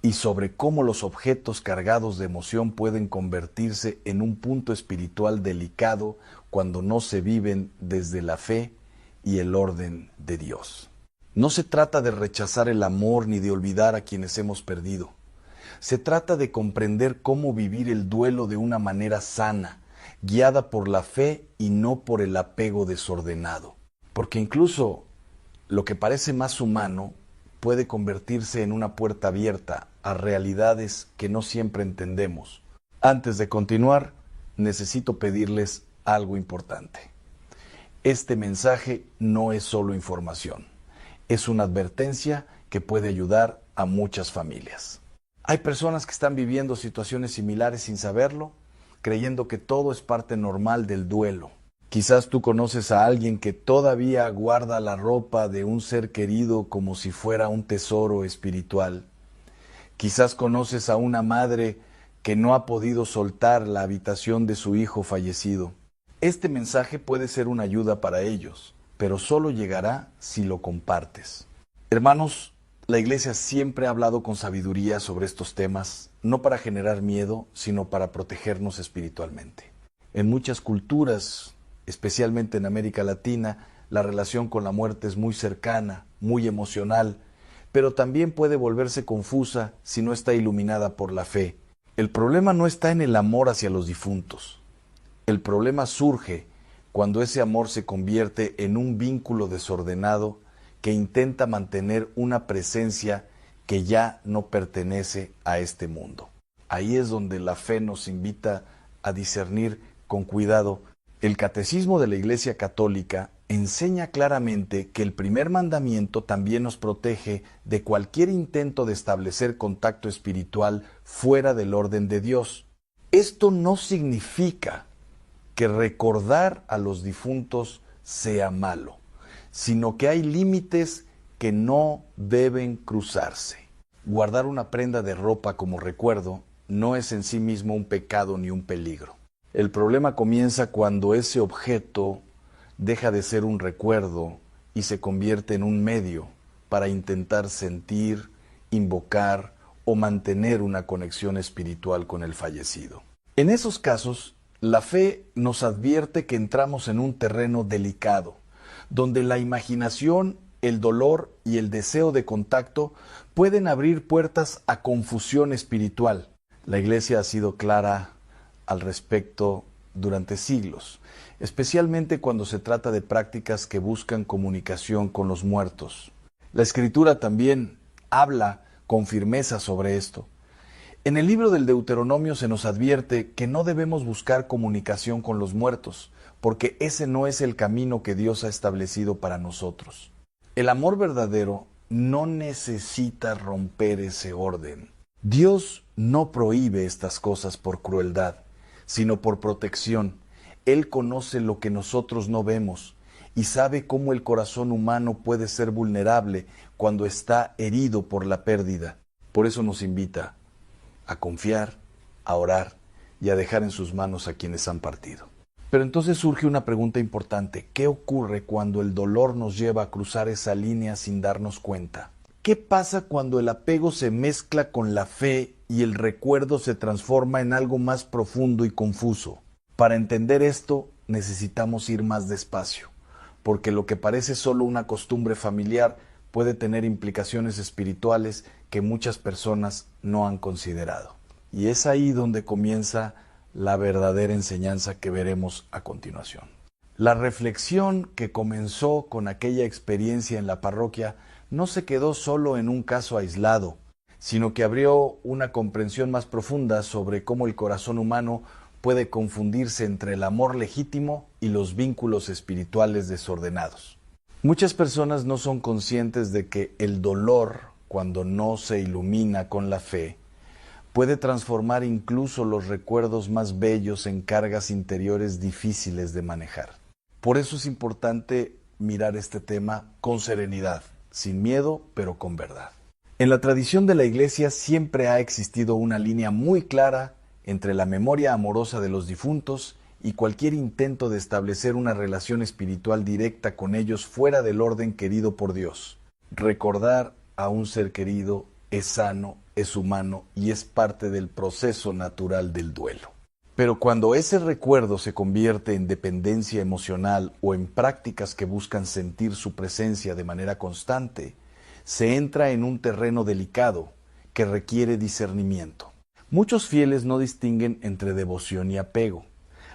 y sobre cómo los objetos cargados de emoción pueden convertirse en un punto espiritual delicado cuando no se viven desde la fe y el orden de Dios. No se trata de rechazar el amor ni de olvidar a quienes hemos perdido. Se trata de comprender cómo vivir el duelo de una manera sana, guiada por la fe y no por el apego desordenado. Porque incluso lo que parece más humano puede convertirse en una puerta abierta a realidades que no siempre entendemos. Antes de continuar, necesito pedirles algo importante. Este mensaje no es solo información, es una advertencia que puede ayudar a muchas familias. Hay personas que están viviendo situaciones similares sin saberlo, creyendo que todo es parte normal del duelo. Quizás tú conoces a alguien que todavía guarda la ropa de un ser querido como si fuera un tesoro espiritual. Quizás conoces a una madre que no ha podido soltar la habitación de su hijo fallecido. Este mensaje puede ser una ayuda para ellos, pero solo llegará si lo compartes. Hermanos, la Iglesia siempre ha hablado con sabiduría sobre estos temas, no para generar miedo, sino para protegernos espiritualmente. En muchas culturas, especialmente en América Latina, la relación con la muerte es muy cercana, muy emocional. pero también puede volverse confusa si no está iluminada por la fe. El problema no está en el amor hacia los difuntos. El problema surge cuando ese amor se convierte en un vínculo desordenado que intenta mantener una presencia que ya no pertenece a este mundo. Ahí es donde la fe nos invita a discernir con cuidado. El Catecismo de la Iglesia Católica enseña claramente que el primer mandamiento también nos protege de cualquier intento de establecer contacto espiritual fuera del orden de Dios. Esto no significa que recordar a los difuntos sea malo, sino que hay límites que no deben cruzarse. Guardar una prenda de ropa como recuerdo no es en sí mismo un pecado ni un peligro. El problema comienza cuando ese objeto deja de ser un recuerdo y se convierte en un medio para intentar sentir, invocar o mantener una conexión espiritual con el fallecido. En esos casos, la fe nos advierte que entramos en un terreno delicado, donde la imaginación, el dolor y el deseo de contacto pueden abrir puertas a confusión espiritual. La Iglesia ha sido clara al respecto durante siglos, especialmente cuando se trata de prácticas que buscan comunicación con los muertos. La Escritura también habla con firmeza sobre esto. En el libro del Deuteronomio se nos advierte que no debemos buscar comunicación con los muertos, porque ese no es el camino que Dios ha establecido para nosotros. El amor verdadero no necesita romper ese orden. Dios no prohíbe estas cosas por crueldad, sino por protección. Él conoce lo que nosotros no vemos y sabe cómo el corazón humano puede ser vulnerable cuando está herido por la pérdida. Por eso nos invita a confiar, a orar y a dejar en sus manos a quienes han partido. Pero entonces surge una pregunta importante. ¿Qué ocurre cuando el dolor nos lleva a cruzar esa línea sin darnos cuenta? ¿Qué pasa cuando el apego se mezcla con la fe y el recuerdo se transforma en algo más profundo y confuso? Para entender esto necesitamos ir más despacio, porque lo que parece solo una costumbre familiar puede tener implicaciones espirituales que muchas personas no han considerado. Y es ahí donde comienza la verdadera enseñanza que veremos a continuación. La reflexión que comenzó con aquella experiencia en la parroquia no se quedó solo en un caso aislado, sino que abrió una comprensión más profunda sobre cómo el corazón humano puede confundirse entre el amor legítimo y los vínculos espirituales desordenados. Muchas personas no son conscientes de que el dolor, cuando no se ilumina con la fe, puede transformar incluso los recuerdos más bellos en cargas interiores difíciles de manejar. Por eso es importante mirar este tema con serenidad, sin miedo, pero con verdad. En la tradición de la Iglesia siempre ha existido una línea muy clara entre la memoria amorosa de los difuntos y cualquier intento de establecer una relación espiritual directa con ellos fuera del orden querido por Dios. Recordar a un ser querido es sano, es humano y es parte del proceso natural del duelo. Pero cuando ese recuerdo se convierte en dependencia emocional o en prácticas que buscan sentir su presencia de manera constante, se entra en un terreno delicado que requiere discernimiento. Muchos fieles no distinguen entre devoción y apego.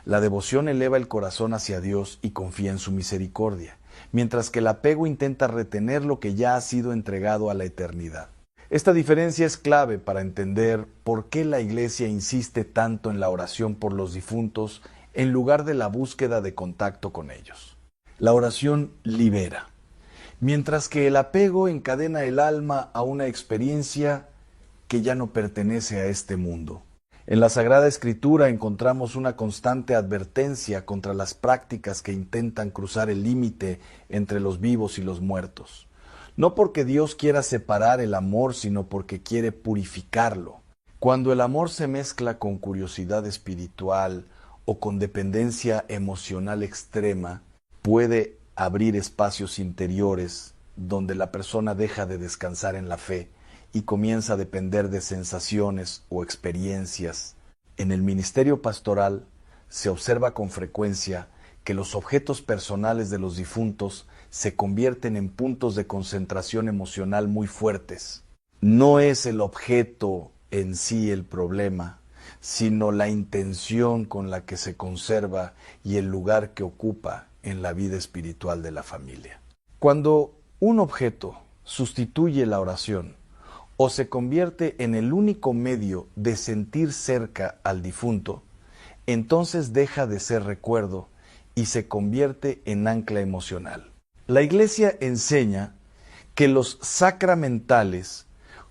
La devoción eleva el corazón hacia Dios y confía en su misericordia, mientras que el apego intenta retener lo que ya ha sido entregado a la eternidad. Esta diferencia es clave para entender por qué la Iglesia insiste tanto en la oración por los difuntos en lugar de la búsqueda de contacto con ellos. La oración libera, mientras que el apego encadena el alma a una experiencia que ya no pertenece a este mundo. En la Sagrada Escritura encontramos una constante advertencia contra las prácticas que intentan cruzar el límite entre los vivos y los muertos. No porque Dios quiera separar el amor, sino porque quiere purificarlo. Cuando el amor se mezcla con curiosidad espiritual o con dependencia emocional extrema, puede abrir espacios interiores donde la persona deja de descansar en la fe y comienza a depender de sensaciones o experiencias. En el ministerio pastoral se observa con frecuencia que los objetos personales de los difuntos se convierten en puntos de concentración emocional muy fuertes. No es el objeto en sí el problema, sino la intención con la que se conserva y el lugar que ocupa en la vida espiritual de la familia. Cuando un objeto sustituye la oración o se convierte en el único medio de sentir cerca al difunto, entonces deja de ser recuerdo y se convierte en ancla emocional. La Iglesia enseña que los sacramentales,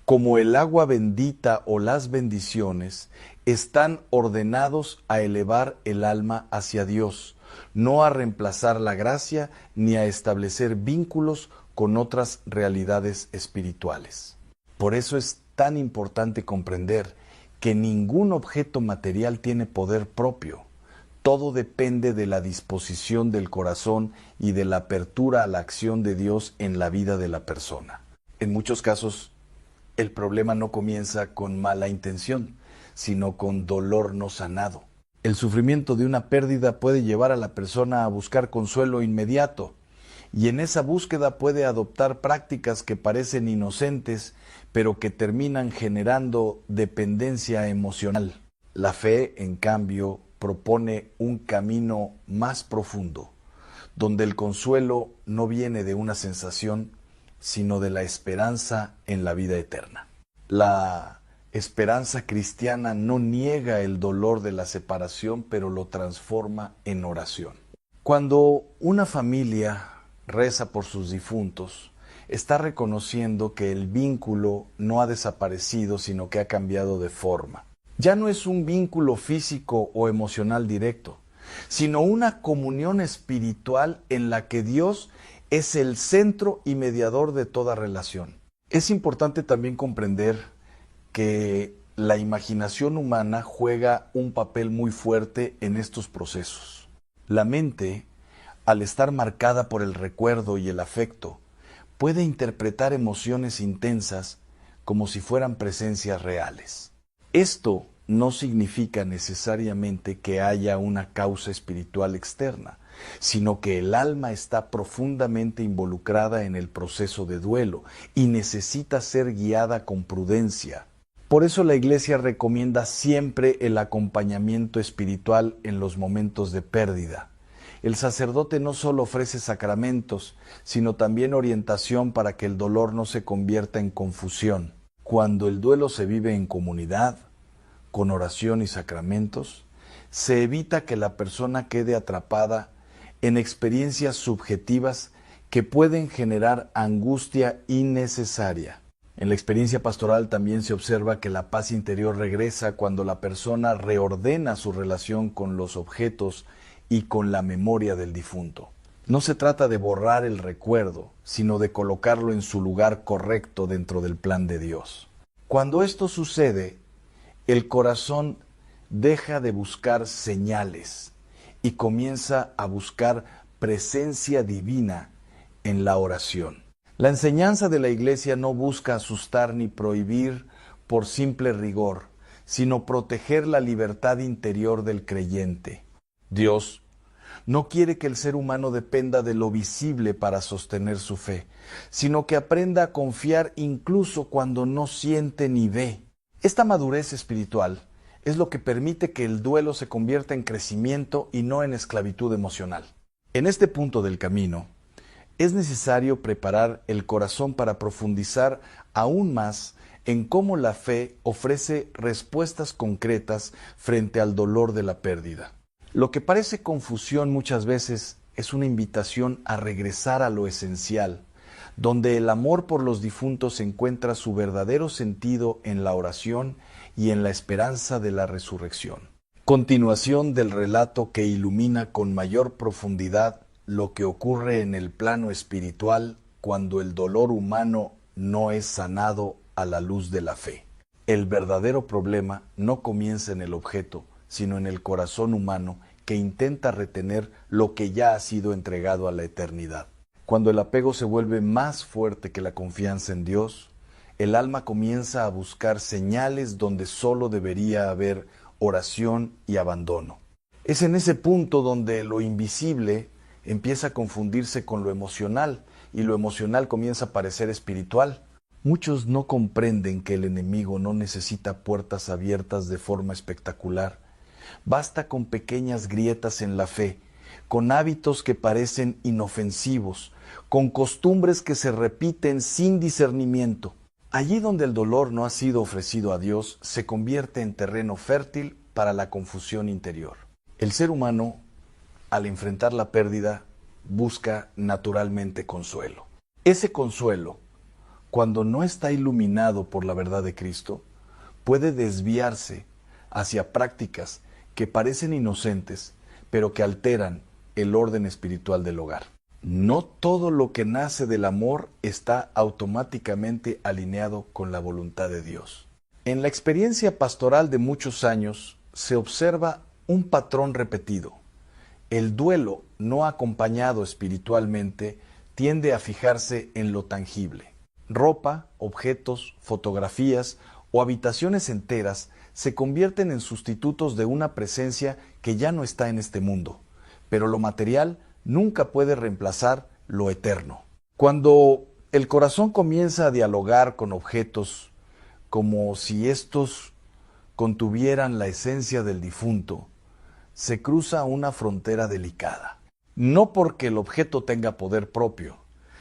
como el agua bendita o las bendiciones, están ordenados a elevar el alma hacia Dios, no a reemplazar la gracia ni a establecer vínculos con otras realidades espirituales. Por eso es tan importante comprender que ningún objeto material tiene poder propio. Todo depende de la disposición del corazón y de la apertura a la acción de Dios en la vida de la persona. En muchos casos, el problema no comienza con mala intención, sino con dolor no sanado. El sufrimiento de una pérdida puede llevar a la persona a buscar consuelo inmediato, y en esa búsqueda puede adoptar prácticas que parecen inocentes, pero que terminan generando dependencia emocional. La fe, en cambio, propone un camino más profundo, donde el consuelo no viene de una sensación, sino de la esperanza en la vida eterna. La esperanza cristiana no niega el dolor de la separación, pero lo transforma en oración. Cuando una familia reza por sus difuntos, está reconociendo que el vínculo no ha desaparecido, sino que ha cambiado de forma. Ya no es un vínculo físico o emocional directo, sino una comunión espiritual en la que Dios es el centro y mediador de toda relación. Es importante también comprender que la imaginación humana juega un papel muy fuerte en estos procesos. La mente, al estar marcada por el recuerdo y el afecto, puede interpretar emociones intensas como si fueran presencias reales. Esto no significa necesariamente que haya una causa espiritual externa, sino que el alma está profundamente involucrada en el proceso de duelo y necesita ser guiada con prudencia. Por eso la Iglesia recomienda siempre el acompañamiento espiritual en los momentos de pérdida. El sacerdote no solo ofrece sacramentos, sino también orientación para que el dolor no se convierta en confusión. Cuando el duelo se vive en comunidad, con oración y sacramentos, se evita que la persona quede atrapada en experiencias subjetivas que pueden generar angustia innecesaria. En la experiencia pastoral también se observa que la paz interior regresa cuando la persona reordena su relación con los objetos y con la memoria del difunto. No se trata de borrar el recuerdo, sino de colocarlo en su lugar correcto dentro del plan de Dios. Cuando esto sucede, el corazón deja de buscar señales y comienza a buscar presencia divina en la oración. La enseñanza de la Iglesia no busca asustar ni prohibir por simple rigor, sino proteger la libertad interior del creyente. Dios no quiere que el ser humano dependa de lo visible para sostener su fe, sino que aprenda a confiar incluso cuando no siente ni ve. Esta madurez espiritual es lo que permite que el duelo se convierta en crecimiento y no en esclavitud emocional. En este punto del camino, es necesario preparar el corazón para profundizar aún más en cómo la fe ofrece respuestas concretas frente al dolor de la pérdida. Lo que parece confusión muchas veces es una invitación a regresar a lo esencial, donde el amor por los difuntos encuentra su verdadero sentido en la oración y en la esperanza de la resurrección. Continuación del relato que ilumina con mayor profundidad lo que ocurre en el plano espiritual cuando el dolor humano no es sanado a la luz de la fe. El verdadero problema no comienza en el objeto, sino en el corazón humano que intenta retener lo que ya ha sido entregado a la eternidad. Cuando el apego se vuelve más fuerte que la confianza en Dios, el alma comienza a buscar señales donde solo debería haber oración y abandono. Es en ese punto donde lo invisible empieza a confundirse con lo emocional y lo emocional comienza a parecer espiritual. Muchos no comprenden que el enemigo no necesita puertas abiertas de forma espectacular. Basta con pequeñas grietas en la fe, con hábitos que parecen inofensivos, con costumbres que se repiten sin discernimiento. Allí donde el dolor no ha sido ofrecido a Dios, se convierte en terreno fértil para la confusión interior. El ser humano, al enfrentar la pérdida, busca naturalmente consuelo. Ese consuelo, cuando no está iluminado por la verdad de Cristo, puede desviarse hacia prácticas que parecen inocentes, pero que alteran el orden espiritual del hogar. No todo lo que nace del amor está automáticamente alineado con la voluntad de Dios. En la experiencia pastoral de muchos años se observa un patrón repetido. El duelo no acompañado espiritualmente tiende a fijarse en lo tangible. Ropa, objetos, fotografías o habitaciones enteras se convierten en sustitutos de una presencia que ya no está en este mundo, pero lo material nunca puede reemplazar lo eterno. Cuando el corazón comienza a dialogar con objetos como si estos contuvieran la esencia del difunto, se cruza una frontera delicada. No porque el objeto tenga poder propio,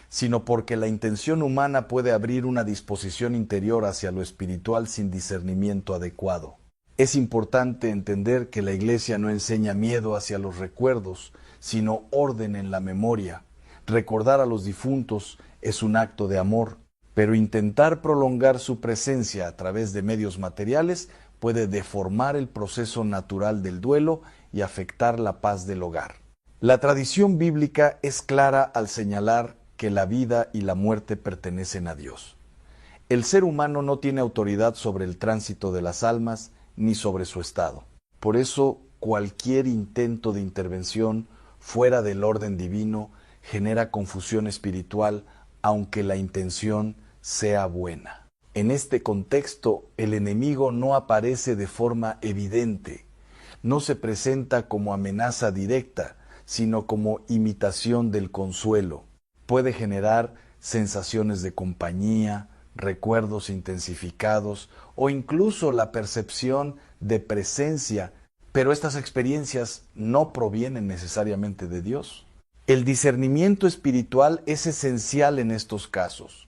sino porque la intención humana puede abrir una disposición interior hacia lo espiritual sin discernimiento adecuado. Es importante entender que la Iglesia no enseña miedo hacia los recuerdos, sino orden en la memoria. Recordar a los difuntos es un acto de amor, pero intentar prolongar su presencia a través de medios materiales puede deformar el proceso natural del duelo y afectar la paz del hogar. La tradición bíblica es clara al señalar que la vida y la muerte pertenecen a Dios. El ser humano no tiene autoridad sobre el tránsito de las almas ni sobre su estado. Por eso, cualquier intento de intervención fuera del orden divino genera confusión espiritual, aunque la intención sea buena. En este contexto, el enemigo no aparece de forma evidente, no se presenta como amenaza directa, sino como imitación del consuelo. Puede generar sensaciones de compañía, recuerdos intensificados o incluso la percepción de presencia, pero estas experiencias no provienen necesariamente de Dios. El discernimiento espiritual es esencial en estos casos.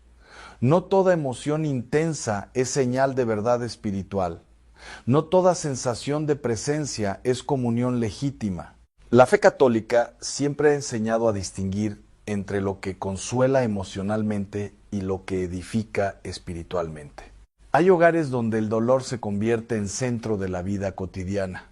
No toda emoción intensa es señal de verdad espiritual. No toda sensación de presencia es comunión legítima. La fe católica siempre ha enseñado a distinguir entre lo que consuela emocionalmente y lo que edifica espiritualmente. Hay hogares donde el dolor se convierte en centro de la vida cotidiana.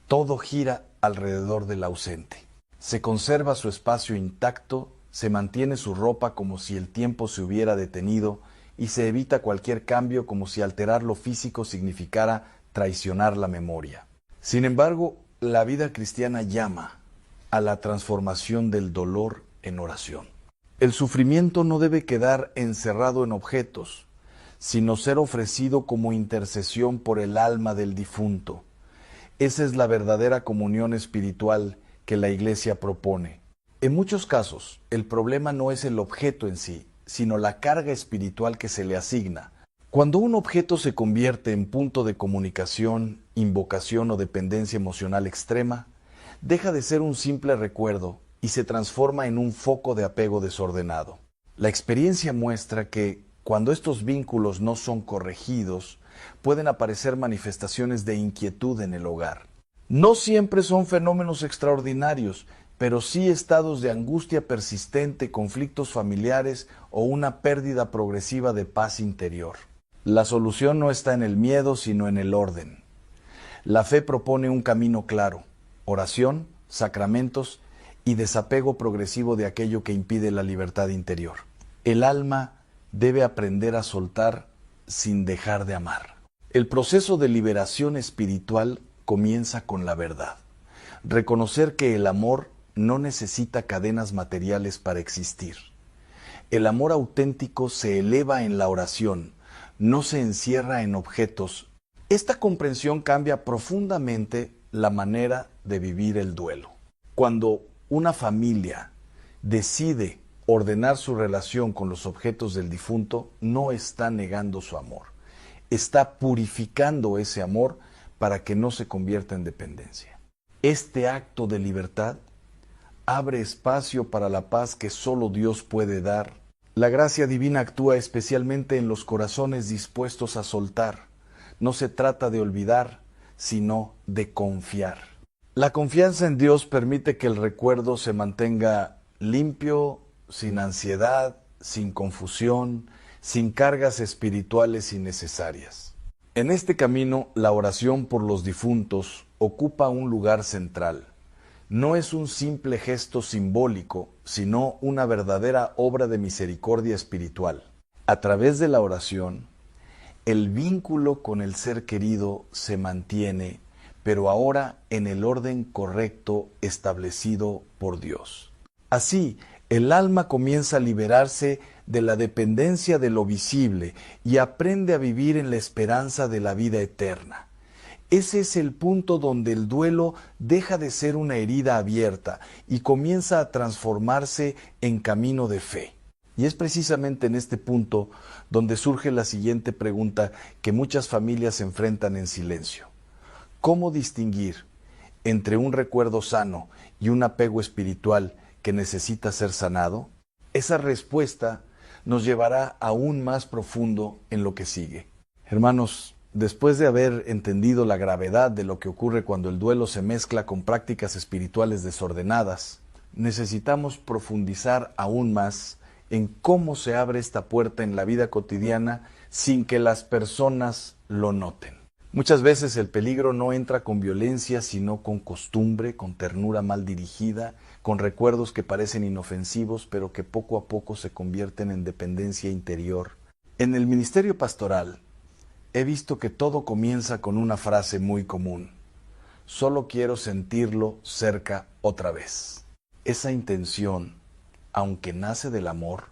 Todo gira alrededor del ausente. Se conserva su espacio intacto, se mantiene su ropa como si el tiempo se hubiera detenido y se evita cualquier cambio como si alterar lo físico significara traicionar la memoria. Sin embargo, la vida cristiana llama a la transformación del dolor en oración. El sufrimiento no debe quedar encerrado en objetos, sino ser ofrecido como intercesión por el alma del difunto. Esa es la verdadera comunión espiritual que la Iglesia propone. En muchos casos, el problema no es el objeto en sí, sino la carga espiritual que se le asigna. Cuando un objeto se convierte en punto de comunicación, invocación o dependencia emocional extrema, deja de ser un simple recuerdo y se transforma en un foco de apego desordenado. La experiencia muestra que, cuando estos vínculos no son corregidos, pueden aparecer manifestaciones de inquietud en el hogar. No siempre son fenómenos extraordinarios, pero sí estados de angustia persistente, conflictos familiares o una pérdida progresiva de paz interior. La solución no está en el miedo, sino en el orden. La fe propone un camino claro: oración, sacramentos y desapego progresivo de aquello que impide la libertad interior. El alma debe aprender a soltar sin dejar de amar. El proceso de liberación espiritual comienza con la verdad. Reconocer que el amor no necesita cadenas materiales para existir. El amor auténtico se eleva en la oración, no se encierra en objetos. Esta comprensión cambia profundamente la manera de vivir el duelo. Cuando una familia decide ordenar su relación con los objetos del difunto, no está negando su amor, está purificando ese amor para que no se convierta en dependencia. Este acto de libertad abre espacio para la paz que solo Dios puede dar. La gracia divina actúa especialmente en los corazones dispuestos a soltar. No se trata de olvidar, sino de confiar. La confianza en Dios permite que el recuerdo se mantenga limpio, sin ansiedad, sin confusión, sin cargas espirituales innecesarias. En este camino, la oración por los difuntos ocupa un lugar central. No es un simple gesto simbólico, sino una verdadera obra de misericordia espiritual. A través de la oración, el vínculo con el ser querido se mantiene, pero ahora en el orden correcto establecido por Dios. Así, el alma comienza a liberarse de la dependencia de lo visible y aprende a vivir en la esperanza de la vida eterna. Ese es el punto donde el duelo deja de ser una herida abierta y comienza a transformarse en camino de fe. Y es precisamente en este punto donde surge la siguiente pregunta que muchas familias enfrentan en silencio. ¿Cómo distinguir entre un recuerdo sano y un apego espiritual que necesita ser sanado? Esa respuesta nos llevará aún más profundo en lo que sigue. Hermanos, después de haber entendido la gravedad de lo que ocurre cuando el duelo se mezcla con prácticas espirituales desordenadas, necesitamos profundizar aún más en cómo se abre esta puerta en la vida cotidiana sin que las personas lo noten. Muchas veces el peligro no entra con violencia, sino con costumbre, con ternura mal dirigida, con recuerdos que parecen inofensivos, pero que poco a poco se convierten en dependencia interior. En el ministerio pastoral, he visto que todo comienza con una frase muy común: solo quiero sentirlo cerca otra vez. Esa intención, aunque nace del amor,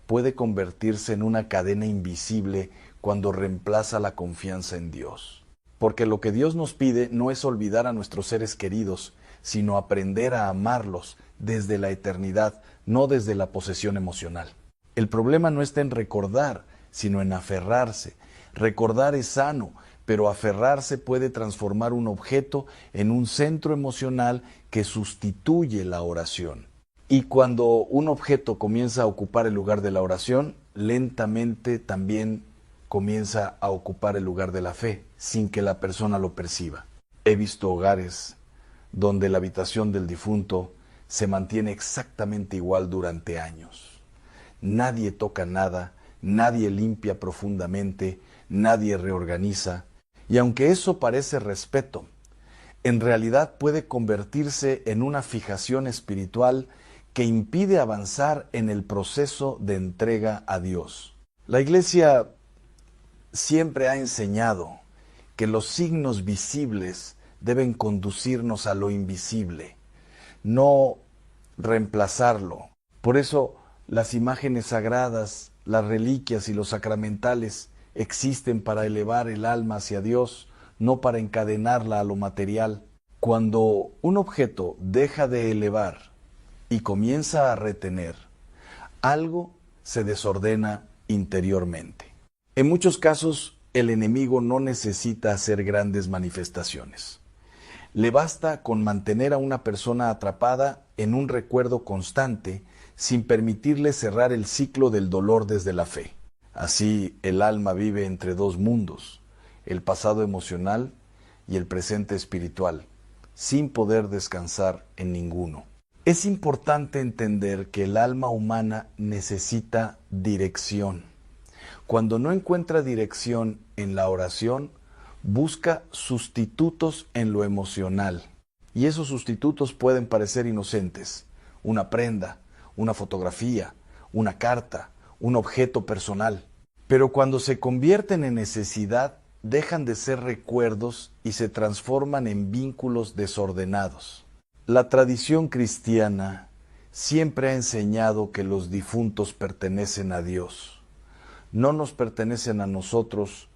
puede convertirse en una cadena invisible cuando reemplaza la confianza en Dios. Porque lo que Dios nos pide no es olvidar a nuestros seres queridos, sino aprender a amarlos desde la eternidad, no desde la posesión emocional. El problema no está en recordar, sino en aferrarse. Recordar es sano, pero aferrarse puede transformar un objeto en un centro emocional que sustituye la oración. Y cuando un objeto comienza a ocupar el lugar de la oración, lentamente también comienza a ocupar el lugar de la fe, sin que la persona lo perciba. He visto hogares donde la habitación del difunto se mantiene exactamente igual durante años. Nadie toca nada, nadie limpia profundamente, nadie reorganiza, y aunque eso parece respeto, en realidad puede convertirse en una fijación espiritual que impide avanzar en el proceso de entrega a Dios. La Iglesia siempre ha enseñado que los signos visibles deben conducirnos a lo invisible, no reemplazarlo. Por eso las imágenes sagradas, las reliquias y los sacramentales existen para elevar el alma hacia Dios, no para encadenarla a lo material. Cuando un objeto deja de elevar y comienza a retener, algo se desordena interiormente. En muchos casos, el enemigo no necesita hacer grandes manifestaciones. Le basta con mantener a una persona atrapada en un recuerdo constante sin permitirle cerrar el ciclo del dolor desde la fe. Así, el alma vive entre dos mundos, el pasado emocional y el presente espiritual, sin poder descansar en ninguno. Es importante entender que el alma humana necesita dirección. Cuando no encuentra dirección en la oración, busca sustitutos en lo emocional. Y esos sustitutos pueden parecer inocentes: una prenda, una fotografía, una carta, un objeto personal. Pero cuando se convierten en necesidad, dejan de ser recuerdos y se transforman en vínculos desordenados. La tradición cristiana siempre ha enseñado que los difuntos pertenecen a Dios. No nos pertenecen a nosotros,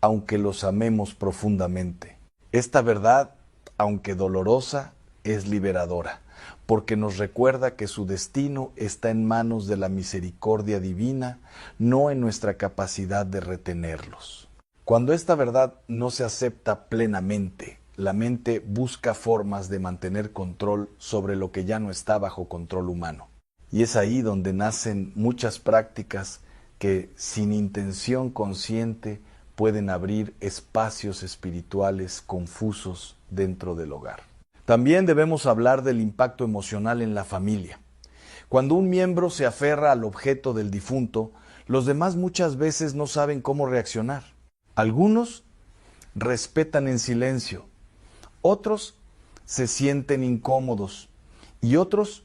aunque los amemos profundamente. Esta verdad aunque dolorosa, es liberadora, porque nos recuerda que su destino está en manos de la misericordia divina, no en nuestra capacidad de retenerlos. Cuando esta verdad no se acepta plenamente, la mente busca formas de mantener control sobre lo que ya no está bajo control humano. Y es ahí donde nacen muchas prácticas que, sin intención consciente, pueden abrir espacios espirituales confusos dentro del hogar. También debemos hablar del impacto emocional en la familia. Cuando un miembro se aferra al objeto del difunto, los demás muchas veces no saben cómo reaccionar. Algunos respetan en silencio, otros se sienten incómodos y otros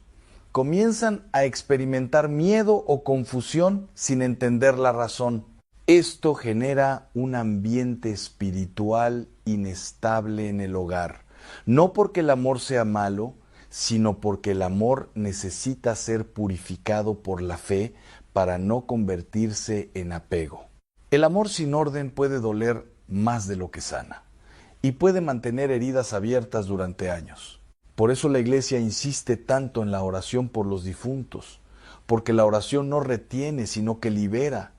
comienzan a experimentar miedo o confusión sin entender la razón. Esto genera un ambiente espiritual inestable en el hogar, no porque el amor sea malo, sino porque el amor necesita ser purificado por la fe para no convertirse en apego. El amor sin orden puede doler más de lo que sana y puede mantener heridas abiertas durante años. Por eso la Iglesia insiste tanto en la oración por los difuntos, porque la oración no retiene, sino que libera.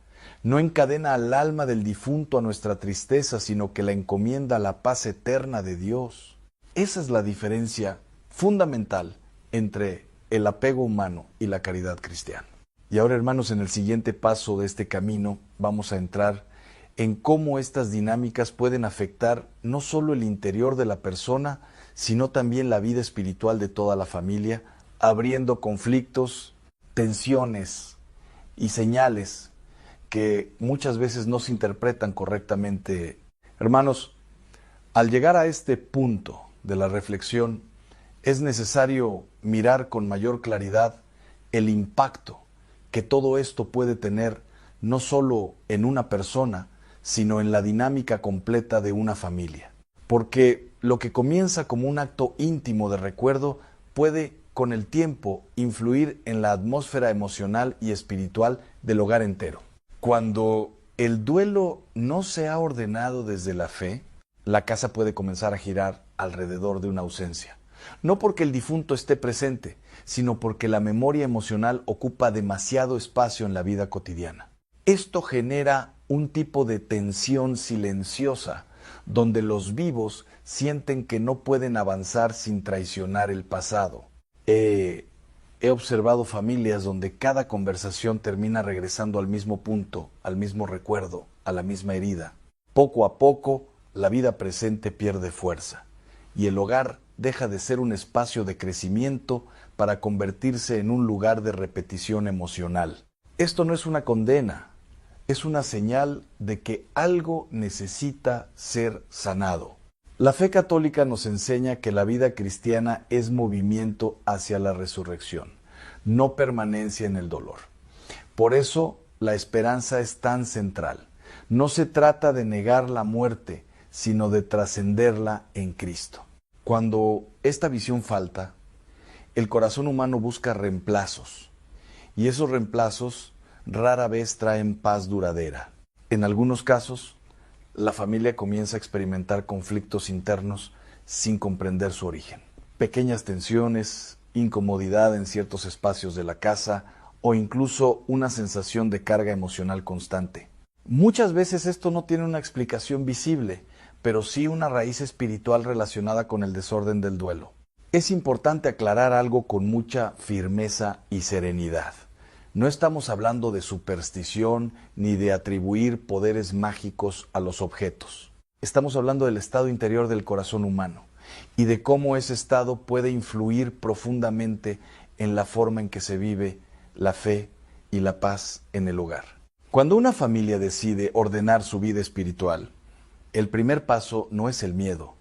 No encadena al alma del difunto a nuestra tristeza, sino que la encomienda a la paz eterna de Dios. Esa es la diferencia fundamental entre el apego humano y la caridad cristiana. Y ahora, hermanos, en el siguiente paso de este camino vamos a entrar en cómo estas dinámicas pueden afectar no solo el interior de la persona, sino también la vida espiritual de toda la familia, abriendo conflictos, tensiones y señales que muchas veces no se interpretan correctamente. Hermanos, al llegar a este punto de la reflexión, es necesario mirar con mayor claridad el impacto que todo esto puede tener no solo en una persona, sino en la dinámica completa de una familia. Porque lo que comienza como un acto íntimo de recuerdo puede, con el tiempo, influir en la atmósfera emocional y espiritual del hogar entero. Cuando el duelo no se ha ordenado desde la fe, la casa puede comenzar a girar alrededor de una ausencia. No porque el difunto esté presente, sino porque la memoria emocional ocupa demasiado espacio en la vida cotidiana. Esto genera un tipo de tensión silenciosa, donde los vivos sienten que no pueden avanzar sin traicionar el pasado. He observado familias donde cada conversación termina regresando al mismo punto, al mismo recuerdo, a la misma herida. Poco a poco, la vida presente pierde fuerza y el hogar deja de ser un espacio de crecimiento para convertirse en un lugar de repetición emocional. Esto no es una condena, es una señal de que algo necesita ser sanado. La fe católica nos enseña que la vida cristiana es movimiento hacia la resurrección, no permanencia en el dolor. Por eso la esperanza es tan central. No se trata de negar la muerte, sino de trascenderla en Cristo. Cuando esta visión falta, el corazón humano busca reemplazos, y esos reemplazos rara vez traen paz duradera. En algunos casos, la familia comienza a experimentar conflictos internos sin comprender su origen. Pequeñas tensiones, incomodidad en ciertos espacios de la casa o incluso una sensación de carga emocional constante. Muchas veces esto no tiene una explicación visible, pero sí una raíz espiritual relacionada con el desorden del duelo. Es importante aclarar algo con mucha firmeza y serenidad. No estamos hablando de superstición ni de atribuir poderes mágicos a los objetos. Estamos hablando del estado interior del corazón humano y de cómo ese estado puede influir profundamente en la forma en que se vive la fe y la paz en el hogar. Cuando una familia decide ordenar su vida espiritual, el primer paso no es el miedo,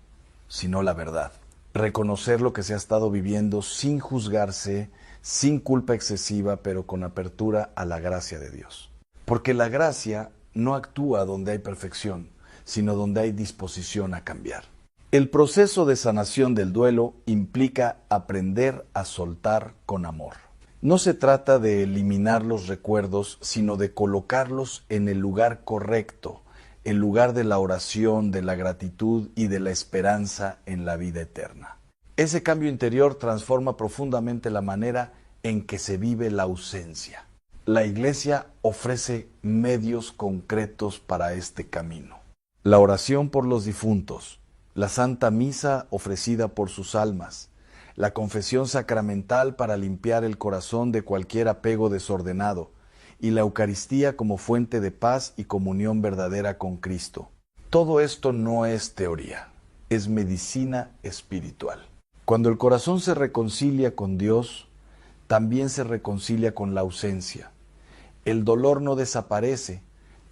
sino la verdad. Reconocer lo que se ha estado viviendo sin juzgarse, sin culpa excesiva, pero con apertura a la gracia de Dios. Porque la gracia no actúa donde hay perfección, sino donde hay disposición a cambiar. El proceso de sanación del duelo implica aprender a soltar con amor. No se trata de eliminar los recuerdos, sino de colocarlos en el lugar correcto, en lugar de la oración, de la gratitud y de la esperanza en la vida eterna. Ese cambio interior transforma profundamente la manera en que se vive la ausencia. La Iglesia ofrece medios concretos para este camino. La oración por los difuntos, la Santa Misa ofrecida por sus almas, la confesión sacramental para limpiar el corazón de cualquier apego desordenado, y la Eucaristía como fuente de paz y comunión verdadera con Cristo. Todo esto no es teoría, es medicina espiritual. Cuando el corazón se reconcilia con Dios, también se reconcilia con la ausencia. El dolor no desaparece,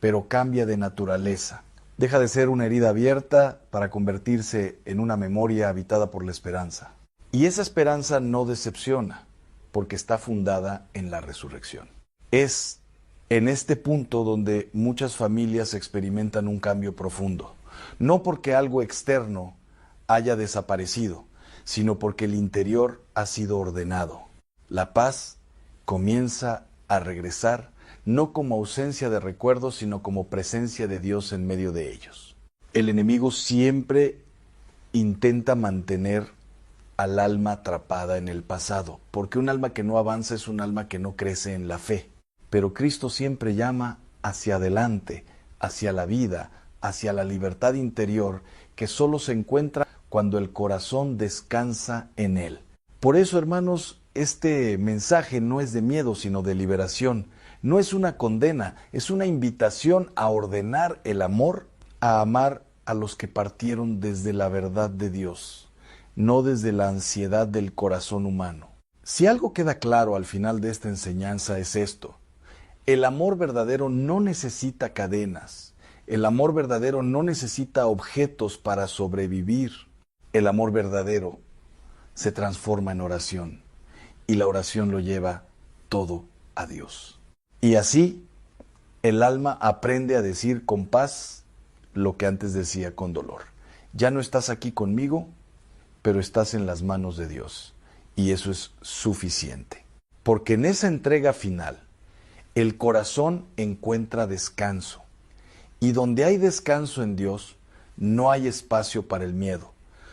pero cambia de naturaleza. Deja de ser una herida abierta para convertirse en una memoria habitada por la esperanza. Y esa esperanza no decepciona, porque está fundada en la resurrección. Es en este punto donde muchas familias experimentan un cambio profundo, no porque algo externo haya desaparecido, sino porque el interior ha sido ordenado. La paz comienza a regresar, no como ausencia de recuerdos, sino como presencia de Dios en medio de ellos. El enemigo siempre intenta mantener al alma atrapada en el pasado, porque un alma que no avanza es un alma que no crece en la fe. Pero Cristo siempre llama hacia adelante, hacia la vida, hacia la libertad interior, que solo se encuentra cuando el corazón descansa en Él. Por eso, hermanos, este mensaje no es de miedo, sino de liberación. No es una condena, es una invitación a ordenar el amor, a amar a los que partieron desde la verdad de Dios, no desde la ansiedad del corazón humano. Si algo queda claro al final de esta enseñanza es esto: el amor verdadero no necesita cadenas. El amor verdadero no necesita objetos para sobrevivir. El amor verdadero se transforma en oración y la oración lo lleva todo a Dios. Y así el alma aprende a decir con paz lo que antes decía con dolor. Ya no estás aquí conmigo, pero estás en las manos de Dios. Y eso es suficiente. Porque en esa entrega final, el corazón encuentra descanso. Y donde hay descanso en Dios, no hay espacio para el miedo,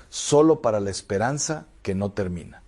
solo para la esperanza que no termina.